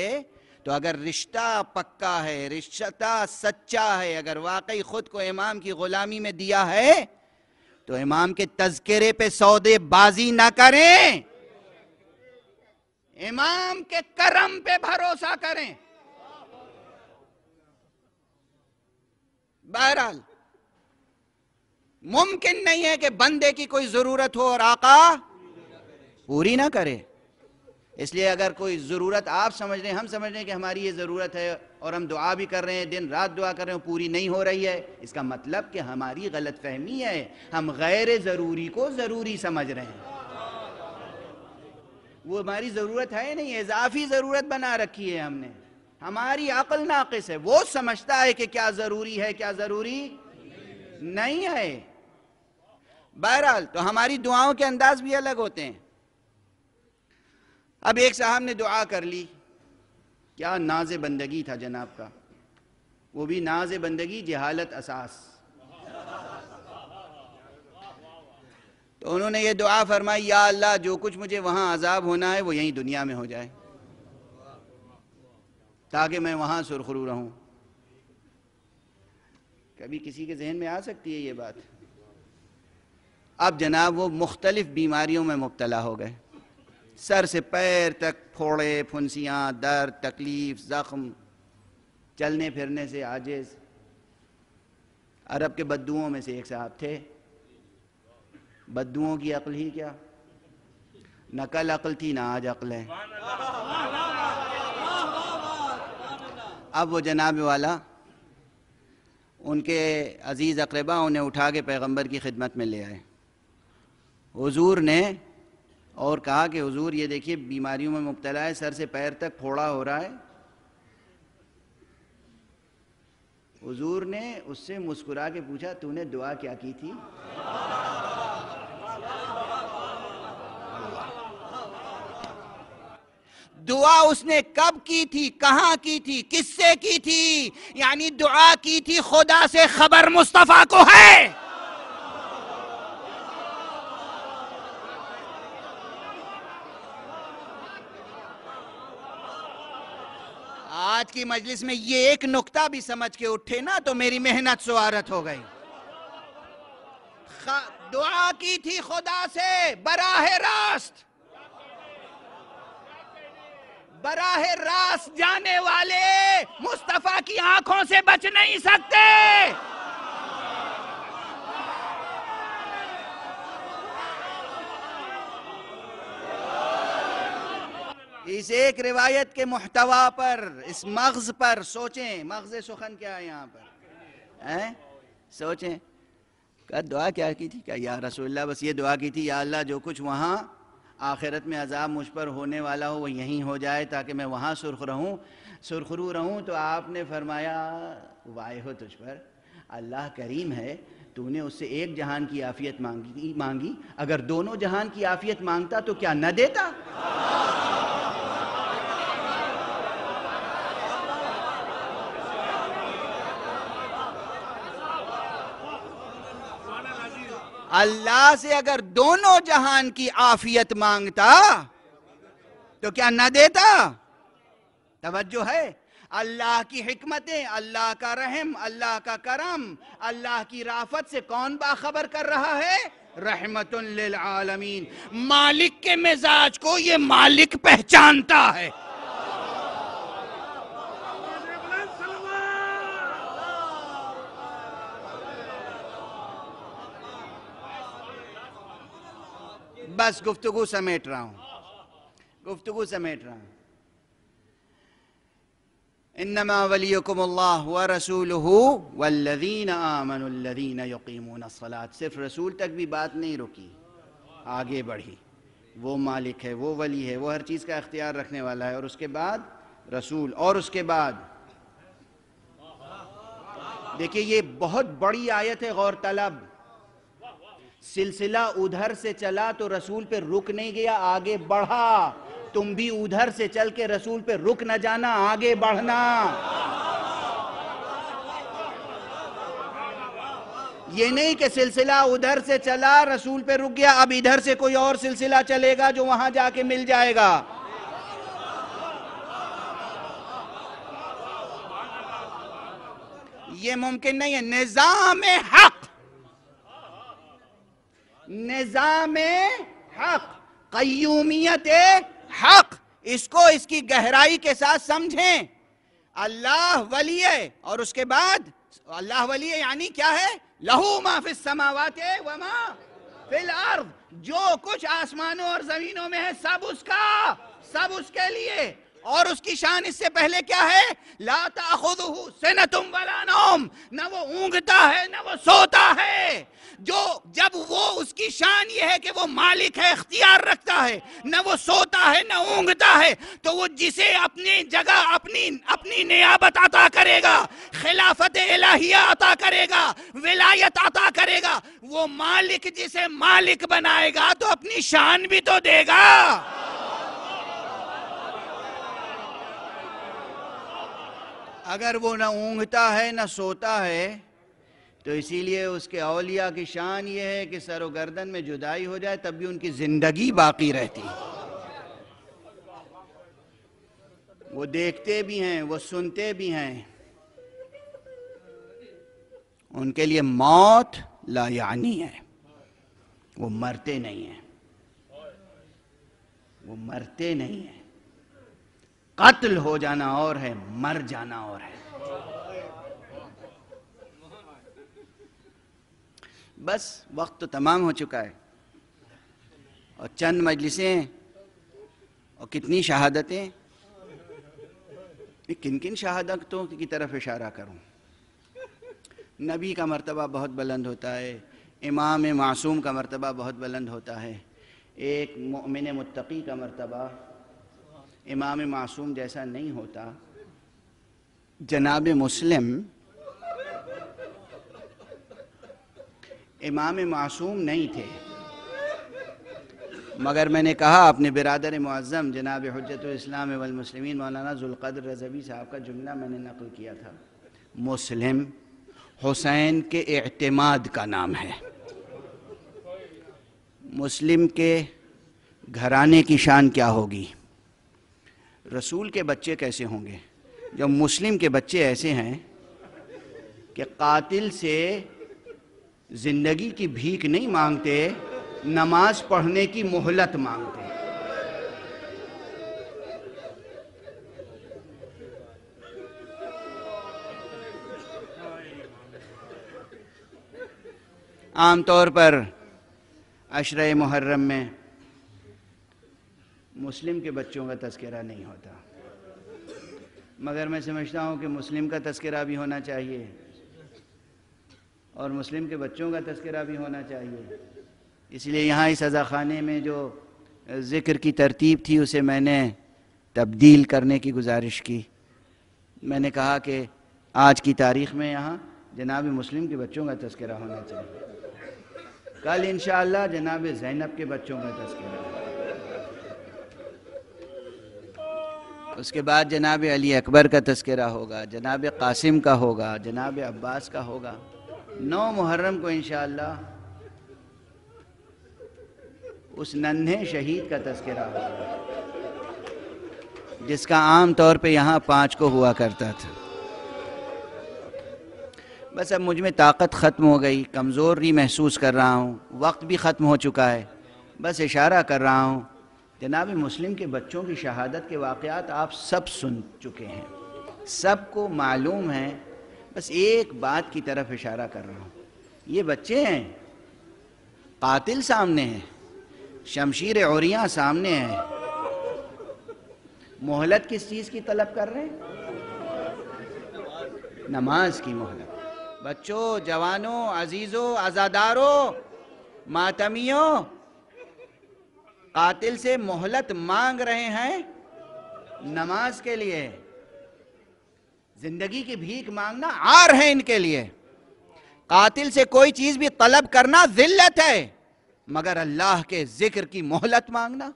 تو اگر رشتہ پکا ہے، رشتہ سچا ہے، اگر واقعی خود کو امام کی غلامی میں دیا ہے تو امام کے تذکرے پہ سودے بازی نہ کریں، امام کے کرم پہ بھروسہ کریں۔ بہرحال ممکن نہیں ہے کہ بندے کی کوئی ضرورت ہو اور آقا پوری نہ کرے۔ اس لیے اگر کوئی ضرورت آپ سمجھ رہے ہیں، ہم سمجھ رہے ہیں کہ ہماری یہ ضرورت ہے اور ہم دعا بھی کر رہے ہیں، دن رات دعا کر رہے ہیں، پوری نہیں ہو رہی ہے، اس کا مطلب کہ ہماری غلط فہمی ہے، ہم غیر ضروری کو ضروری سمجھ رہے ہیں۔ وہ ہماری ضرورت ہے نہیں، اضافی ضرورت بنا رکھی ہے ہم نے۔ ہماری عقل ناقص ہے، وہ سمجھتا ہے کہ کیا ضروری ہے کیا ضروری نہیں ہے۔ بہرحال تو ہماری دعاؤں کے انداز بھی الگ ہوتے ہیں۔ اب ایک صاحب نے دعا کر لی، کیا ناز بندگی تھا جناب کا، وہ بھی ناز بندگی جہالت اساس۔ تو انہوں نے یہ دعا فرمائی، یا اللہ جو کچھ مجھے وہاں عذاب ہونا ہے وہ یہیں دنیا میں ہو جائے، تاکہ میں وہاں سرخرو رہوں۔ کبھی کسی کے ذہن میں آ سکتی ہے یہ بات؟ اب جناب وہ مختلف بیماریوں میں مبتلا ہو گئے، سر سے پیر تک پھوڑے، پھنسیاں، درد، تکلیف، زخم، چلنے پھرنے سے عاجز۔ عرب کے بدوؤں میں سے ایک صاحب تھے، بدوؤں کی عقل ہی کیا، نہ کل عقل تھی نہ آج عقل ہے۔ اب وہ جناب والا ان کے عزیز اقربا انہیں اٹھا کے پیغمبر کی خدمت میں لے آئے حضور نے، اور کہا کہ حضور یہ دیکھیے بیماریوں میں مبتلا ہے، سر سے پیر تک پھوڑا ہو رہا ہے۔ حضور نے اس سے مسکرا کے پوچھا تو نے دعا کیا کی تھی؟ دعا اس نے کب کی تھی، کہاں کی تھی، کس سے کی تھی؟ یعنی دعا کی تھی خدا سے، خبر مصطفیٰ کو ہے۔ آج کی مجلس میں یہ ایک نکتہ بھی سمجھ کے اٹھے نا تو میری محنت سوارت ہو گئی۔ دعا کی تھی خدا سے براہ راست، براہ راست جانے والے مصطفیٰ کی آنکھوں سے بچ نہیں سکتے۔ اس ایک روایت کے محتوا پر، اس مغز پر سوچیں، مغز سخن کیا ہے یہاں پر، سوچیں کہ دعا کیا کی تھی؟ کہ یا رسول اللہ بس یہ دعا کی تھی، یا اللہ جو کچھ وہاں آخرت میں عذاب مجھ پر ہونے والا ہو وہ یہیں ہو جائے تاکہ میں وہاں سرخرو رہوں۔ تو آپ نے فرمایا وائے ہو تجھ پر، اللہ کریم ہے، تو نے اس سے ایک جہان کی عافیت مانگی، اگر دونوں جہان کی عافیت مانگتا تو کیا نہ دیتا؟ اللہ سے اگر دونوں جہان کی عافیت مانگتا تو کیا نہ دیتا؟ توجہ ہے، اللہ کی حکمتیں، اللہ کا رحم، اللہ کا کرم، اللہ کی رافت سے کون باخبر کر رہا ہے؟ رحمت للعالمین۔ مالک کے مزاج کو یہ مالک پہچانتا ہے۔ بس گفتگو سمیٹ رہا ہوں۔ انما ولیکم اللہ ورسولہ والذین آمنوا الذین یقیمون الصلاۃ۔ صرف رسول تک بھی بات نہیں رکی، آگے بڑھی۔ وہ مالک ہے، وہ ولی ہے، وہ ہر چیز کا اختیار رکھنے والا ہے، اور اس کے بعد رسول، اور اس کے بعد دیکھیں یہ بہت بڑی آیت ہے، غور طلب۔ سلسلہ ادھر سے چلا تو رسول پہ رک نہیں گیا، آگے بڑھا۔ تم بھی ادھر سے چل کے رسول پہ رک نہ جانا، آگے بڑھنا۔ یہ نہیں کہ سلسلہ ادھر سے چلا رسول پہ رک گیا، اب ادھر سے کوئی اور سلسلہ چلے گا جو وہاں جا کے مل جائے گا۔ یہ ممکن نہیں ہے۔ نظام حق، نظام حق، قیومیت حق، اس کو اس کی گہرائی کے ساتھ سمجھیں۔ اللہ ولی ہے، اور اس کے بعد اللہ ولی ہے یعنی کیا ہے؟ لہو ما فی السماوات وما فی الارض، جو کچھ آسمانوں اور زمینوں میں ہے سب اس کا، سب اس کے لیے۔ اور اس کی شان اس سے پہلے کیا ہے؟ لا تأخذہ سنۃ ولا نوم، نہ وہ اونگتا ہے نہ وہ سوتا ہے۔ جب وہ اس کی شان یہ ہے کہ وہ مالک ہے، اختیار رکھتا ہے، نہ وہ سوتا ہے نہ اونگتا ہے، تو وہ جسے اپنی جگہ اپنی نیابت عطا کرے گا، خلافت الہیہ عطا کرے گا، ولایت عطا کرے گا، وہ مالک جسے مالک بنائے گا تو اپنی شان بھی تو دے گا۔ اگر وہ نہ اونگتا ہے نہ سوتا ہے تو اسی لیے اس کے اولیاء کی شان یہ ہے کہ سر و گردن میں جدائی ہو جائے تب بھی ان کی زندگی باقی رہتی۔ وہ دیکھتے بھی ہیں، وہ سنتے بھی ہیں، ان کے لیے موت لا یعنی ہے، وہ مرتے نہیں ہیں، وہ مرتے نہیں ہیں۔ قتل ہو جانا اور ہے، مر جانا اور ہے۔ بس وقت تو تمام ہو چکا ہے، اور چند مجلسیں اور کتنی شہادتیں، کن کن شہادتوں کی طرف اشارہ کروں؟ نبی کا مرتبہ بہت بلند ہوتا ہے، امام معصوم کا مرتبہ بہت بلند ہوتا ہے، ایک مومن متقی کا مرتبہ امام معصوم جیسا نہیں ہوتا۔ جناب مسلم امام معصوم نہیں تھے، مگر میں نے کہا اپنے برادر معظم جناب حجت الاسلام والمسلمین مولانا ذوالقدر رضوی صاحب کا جملہ میں نے نقل کیا تھا، مسلم حسین کے اعتماد کا نام ہے۔ مسلم کے گھرانے کی شان کیا ہوگی؟ رسول کے بچے کیسے ہوں گے؟ جب مسلم کے بچے ایسے ہیں کہ قاتل سے زندگی کی بھیک نہیں مانگتے، نماز پڑھنے کی مہلت مانگتے۔ عام طور پر عشرہ محرم میں مسلم کے بچوں کا تذکرہ نہیں ہوتا، مگر میں سمجھتا ہوں کہ مسلم کا تذکرہ بھی ہونا چاہیے اور مسلم کے بچوں کا تذکرہ بھی ہونا چاہیے۔ اس لیے یہاں اس عزا خانے میں جو ذکر کی ترتیب تھی اسے میں نے تبدیل کرنے کی گزارش کی۔ میں نے کہا کہ آج کی تاریخ میں یہاں جناب مسلم کے بچوں کا تذکرہ ہونا چاہیے، کل انشاءاللہ جناب زینب کے بچوں کا تذکرہ، اس کے بعد جناب علی اکبر کا تذکرہ ہوگا، جناب قاسم کا ہوگا، جناب عباس کا ہوگا۔ 9 محرم کو انشاءاللہ اس ننھے شہید کا تذکرہ ہوگا جس کا عام طور پہ یہاں 5 کو ہوا کرتا تھا۔ بس اب مجھ میں طاقت ختم ہو گئی، کمزوری محسوس کر رہا ہوں، وقت بھی ختم ہو چکا ہے، بس اشارہ کر رہا ہوں۔ جناب مسلم کے بچوں کی شہادت کے واقعات آپ سب سن چکے ہیں، سب کو معلوم ہے، بس ایک بات کی طرف اشارہ کر رہا ہوں۔ یہ بچے ہیں، قاتل سامنے ہے، شمشیر عریاں سامنے ہے، مہلت کس چیز کی طلب کر رہے ہیں؟ نماز کی مہلت۔ بچوں، جوانوں، عزیزوں، عزاداروں، ماتمیوں، قاتل سے مہلت مانگ رہے ہیں نماز کے لیے۔ زندگی کی بھیک مانگنا عار ہے ان کے لیے۔ قاتل سے کوئی چیز بھی طلب کرنا ذلت ہے، مگر اللہ کے ذکر کی مہلت مانگنا۔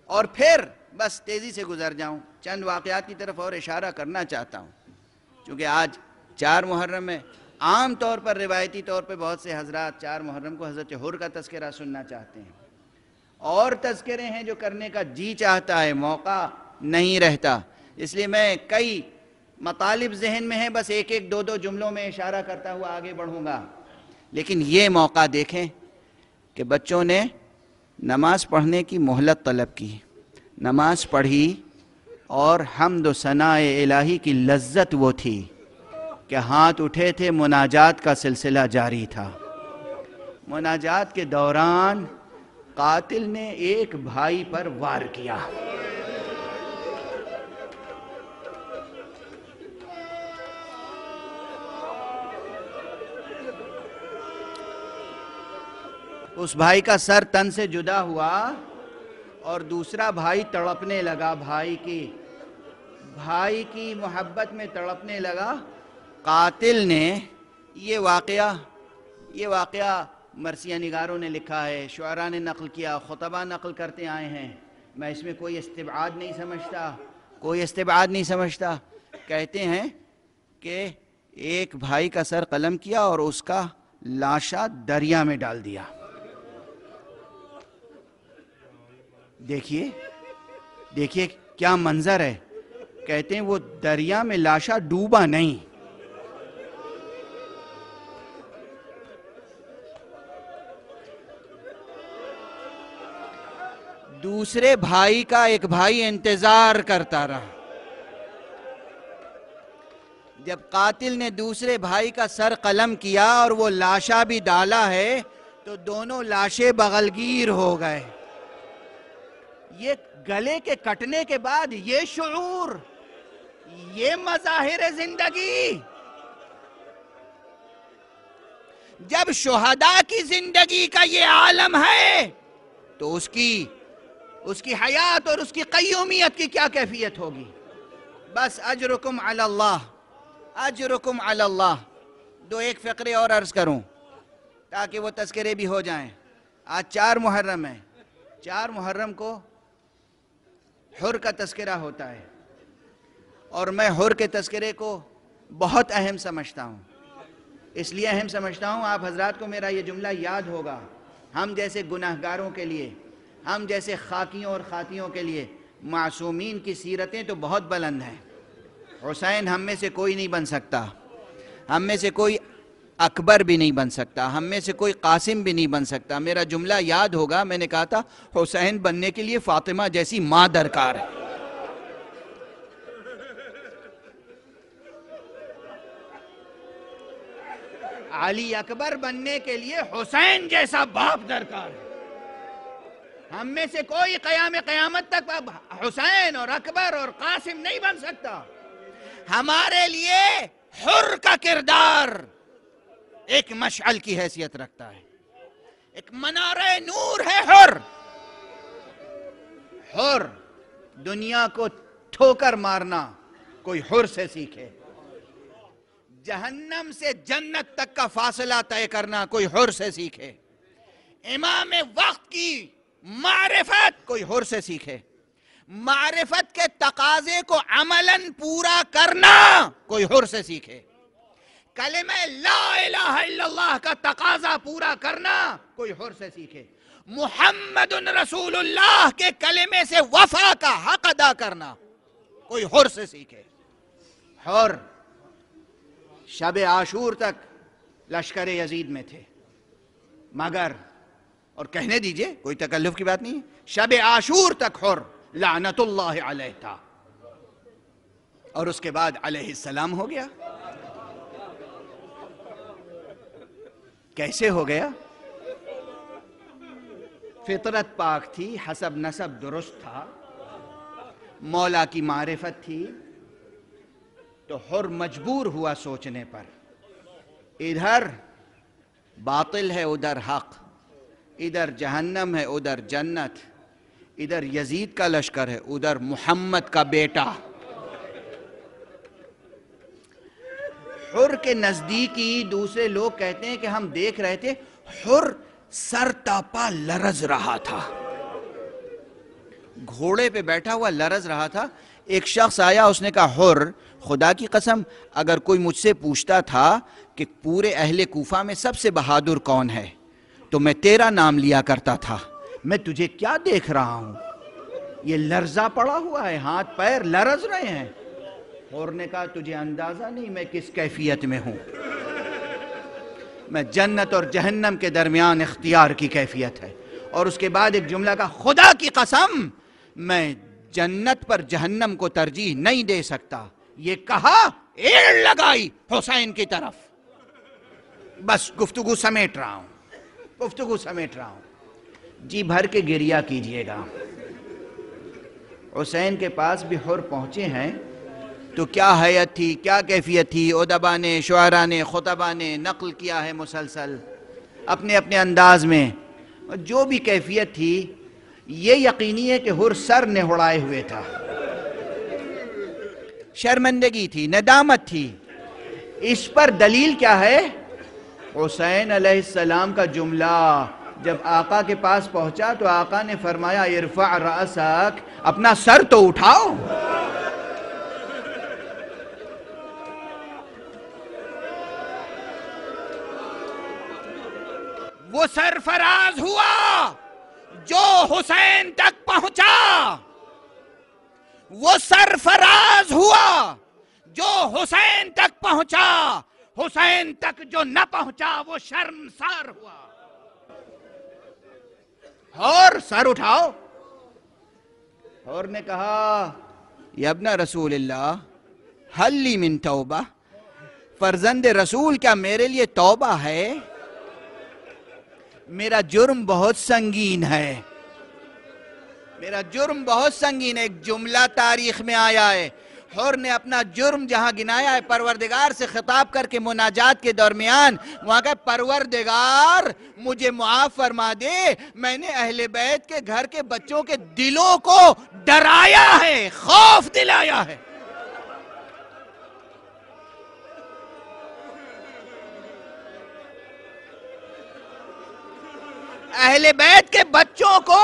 اور پھر بس تیزی سے گزر جاؤں، چند واقعات کی طرف اور اشارہ کرنا چاہتا ہوں، چونکہ آج 4 محرم میں عام طور پر روایتی طور پہ بہت سے حضرات 4 محرم کو حضرت حر کا تذکرہ سننا چاہتے ہیں، اور تذکرے ہیں جو کرنے کا جی چاہتا ہے، موقع نہیں رہتا، اس لیے میں کئی مطالب ذہن میں ہیں، بس ایک 2 جملوں میں اشارہ کرتا ہوا آگے بڑھوں گا۔ لیکن یہ موقع دیکھیں کہ بچوں نے نماز پڑھنے کی مہلت طلب کی، نماز پڑھی، اور حمد و ثناء الہی کی لذت وہ تھی کہ ہاتھ اٹھے تھے، مناجات کا سلسلہ جاری تھا۔ مناجات کے دوران قاتل نے ایک بھائی پر وار کیا، اس بھائی کا سر تن سے جدا ہوا اور دوسرا بھائی تڑپنے لگا، بھائی کی محبت میں تڑپنے لگا۔ قاتل نے یہ واقعہ مرثیہ نگاروں نے لکھا ہے، شعراء نے نقل کیا، خطبہ نقل کرتے آئے ہیں، میں اس میں کوئی استبعاد نہیں سمجھتا، کہتے ہیں کہ ایک بھائی کا سر قلم کیا اور اس کا لاشا دریا میں ڈال دیا۔ دیکھیے کیا منظر ہے، کہتے ہیں وہ دریا میں لاشا ڈوبا نہیں، دوسرے بھائی کا ایک بھائی انتظار کرتا رہا۔ جب قاتل نے دوسرے بھائی کا سر قلم کیا اور وہ لاشا بھی ڈالا ہے تو دونوں لاشیں بغلگیر ہو گئے۔ یہ گلے کے کٹنے کے بعد یہ شعور، یہ مظاہر زندگی، جب شہداء کی زندگی کا یہ عالم ہے تو اس کی حیات اور اس کی قیومیت کی کیا کیفیت ہوگی؟ بس اجرکم علی اللہ، اجرکم علی اللہ، دو ایک فقرے اور عرض کروں تاکہ وہ تذکرے بھی ہو جائیں. آج 4 محرم ہے. 4 محرم کو حر کا تذکرہ ہوتا ہے اور میں حر کے تذکرے کو بہت اہم سمجھتا ہوں. اس لیے اہم سمجھتا ہوں آپ حضرات کو میرا یہ جملہ یاد ہوگا. ہم جیسے گناہگاروں کے لیے، ہم جیسے خاکیوں اور خاتیوں کے لیے معصومین کی سیرتیں تو بہت بلند ہیں. حسین ہم میں سے کوئی نہیں بن سکتا، ہم میں سے کوئی اکبر بھی نہیں بن سکتا، ہم میں سے کوئی قاسم بھی نہیں بن سکتا. میرا جملہ یاد ہوگا، میں نے کہا تھا حسین بننے کے لیے فاطمہ جیسی ماں درکار ہے. علی اکبر بننے کے لیے حسین جیسا باپ درکار ہے. ہم میں سے کوئی قیامت تک حسین اور اکبر اور قاسم نہیں بن سکتا. ہمارے لیے حر کا کردار ایک مشعل کی حیثیت رکھتا ہے، ایک منارہ نور ہے. حر دنیا کو ٹھوکر مارنا کوئی حر سے سیکھے، جہنم سے جنت تک کا فاصلہ طے کرنا کوئی حر سے سیکھے، امام وقت کی معرفت کوئی حر سے سیکھے، معرفت کے تقاضے کو عملاً پورا کرنا کوئی حر سے سیکھے، کلمہ لا الہ الا اللہ کا تقاضا پورا کرنا کوئی حر سے سیکھے، محمد رسول اللہ کے کلمے سے وفا کا حق ادا کرنا کوئی حر سے سیکھے. حر شب عاشور تک لشکر یزید میں تھے، مگر اور کہنے دیجئے کوئی تکلف کی بات نہیں ہے، شب عاشور تک حر لعنت اللہ علیہ تھا اور اس کے بعد علیہ السلام ہو گیا. کیسے ہو گیا؟ فطرت پاک تھی، حسب نسب درست تھا، مولا کی معرفت تھی، تو حر مجبور ہوا سوچنے پر. ادھر باطل ہے، ادھر حق، ادھر جہنم ہے، ادھر جنت، ادھر یزید کا لشکر ہے، ادھر محمد کا بیٹا. حر کے نزدیکی دوسرے لوگ کہتے ہیں کہ ہم دیکھ رہے تھے حر سر تاپا لرز رہا تھا، گھوڑے پہ بیٹھا ہوا لرز رہا تھا. ایک شخص آیا، اس نے کہا حر خدا کی قسم اگر کوئی مجھ سے پوچھتا تھا کہ پورے اہل کوفہ میں سب سے بہادر کون ہے تو میں تیرا نام لیا کرتا تھا. میں تجھے کیا دیکھ رہا ہوں، یہ لرزہ پڑا ہوا ہے، ہاتھ پیر لرز رہے ہیں. حر نے کہا تجھے اندازہ نہیں میں کس کیفیت میں ہوں، میں جنت اور جہنم کے درمیان اختیار کی کیفیت ہے. اور اس کے بعد ایک جملہ کا خدا کی قسم میں جنت پر جہنم کو ترجیح نہیں دے سکتا. یہ کہا ایڑ لگائی حسین کی طرف. بس گفتگو سمیٹ رہا ہوں. جی بھر کے گریہ کیجئے گا. حسین کے پاس بھی حر پہنچے ہیں تو کیا حیت تھی، کیا کیفیت تھی. ادبا نے، شعراء نے، خطبہ نے نقل کیا ہے مسلسل اپنے اپنے انداز میں. جو بھی کیفیت تھی یہ یقینی ہے کہ حر سر نہڑائے ہوئے تھا، شرمندگی تھی، ندامت تھی. اس پر دلیل کیا ہے؟ حسین علیہ السلام کا جملہ. جب آقا کے پاس پہنچا تو آقا نے فرمایا ارفع رأسک، اپنا سر تو اٹھاؤ. وہ سرفراز ہوا جو حسین تک پہنچا، وہ سرفراز ہوا جو حسین تک پہنچا. حسین تک جو نہ پہنچا وہ شرمسار ہوا. اور سر اٹھاؤ. اور نے کہا یا ابن رسول اللہ حل لی من توبہ، فرزند رسول کیا میرے لیے توبہ ہے؟ میرا جرم بہت سنگین ہے، میرا جرم بہت سنگین ہے. ایک جملہ تاریخ میں آیا ہے، حر نے اپنا جرم جہاں گنایا ہے پروردگار سے خطاب کر کے مناجات کے درمیان وہاں کہ پروردگار مجھے معاف فرما دے، میں نے اہل بیت کے گھر کے بچوں کے دلوں کو ڈرایا ہے، خوف دلایا ہے. اہل بیت کے بچوں کو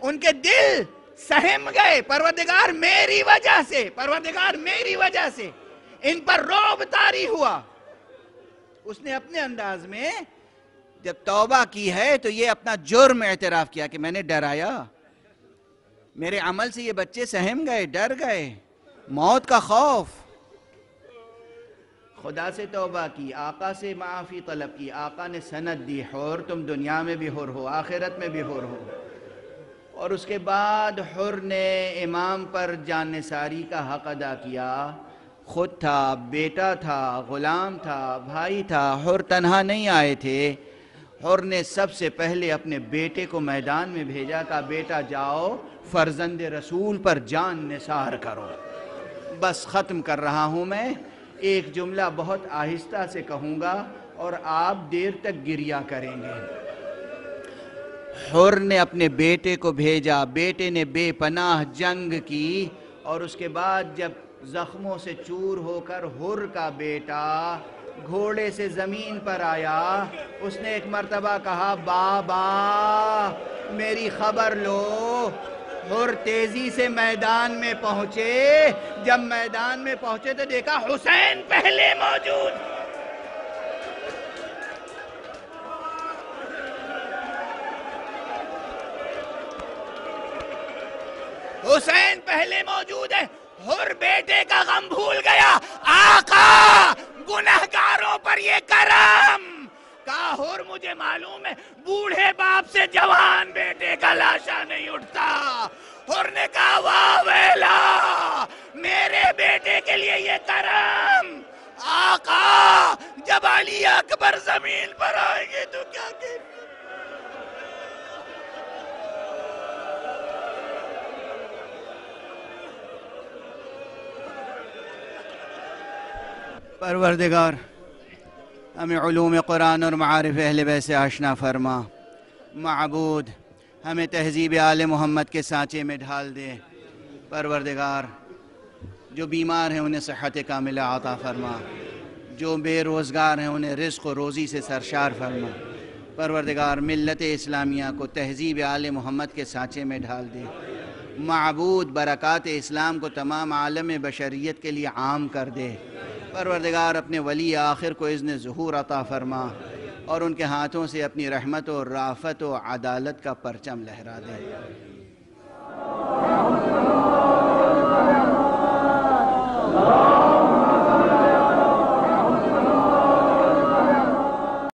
ان کے دل سہم گئے، پروردگار میری وجہ سے، پروردگار میری وجہ سے ان پر رعب طاری ہوا۔ اس نے اپنے انداز میں جب توبہ کی ہے تو یہ اپنا جرم اعتراف کیا کہ میں نے ڈرایا، میرے عمل سے یہ بچے سہم گئے، ڈر گئے، موت کا خوف۔ خدا سے توبہ کی، آقا سے معافی طلب کی، آقا نے سند دی، حر تم دنیا میں بھی حر ہو، آخرت میں بھی حر ہو۔ اور اس کے بعد حر نے امام پر جان نثاری کا حق ادا کیا، خود تھا، بیٹا تھا، غلام تھا، بھائی تھا، حر تنہا نہیں آئے تھے۔ حر نے سب سے پہلے اپنے بیٹے کو میدان میں بھیجا، کہا بیٹا جاؤ فرزند رسول پر جان نثار کرو۔ بس ختم کر رہا ہوں میں، ایک جملہ بہت آہستہ سے کہوں گا اور آپ دیر تک گریہ کریں گے۔ حر نے اپنے بیٹے کو بھیجا، بیٹے نے بے پناہ جنگ کی، اور اس کے بعد جب زخموں سے چور ہو کر حر کا بیٹا گھوڑے سے زمین پر آیا، اس نے ایک مرتبہ کہا بابا میری خبر لو۔ حر تیزی سے میدان میں پہنچے، جب میدان میں پہنچے تو دیکھا حسین پہلے موجود۔ حسین پہلے موجود ہے۔ حر بیٹے کا غم بھول گیا، آقا گنہگاروں پر یہ کرم۔ کہا حر مجھے معلوم ہے بوڑھے باپ سے جوان بیٹے کا لاشا نہیں اٹھتا۔ حر نے کہا واہ ویلا، میرے بیٹے کے لیے یہ کرم۔ آقا جب علی اکبر زمین پر آئیں گے تو کیا کہیں؟ پروردگار ہمیں علوم قرآن اور معارف اہل بیت سے آشنا فرما۔ معبود ہمیں تہذیب آل محمد کے سانچے میں ڈھال دے۔ پروردگار جو بیمار ہیں انہیں صحت کاملہ عطا فرما، جو بے روزگار ہیں انہیں رزق و روزی سے سرشار فرما۔ پروردگار ملت اسلامیہ کو تہذیب آل محمد کے سانچے میں ڈھال دے۔ معبود برکات اسلام کو تمام عالم بشریت کے لیے عام کر دے۔ پروردگار اپنے ولی آخر کو اذن ظہور عطا فرما اور ان کے ہاتھوں سے اپنی رحمت و رافت و عدالت کا پرچم لہرا دے۔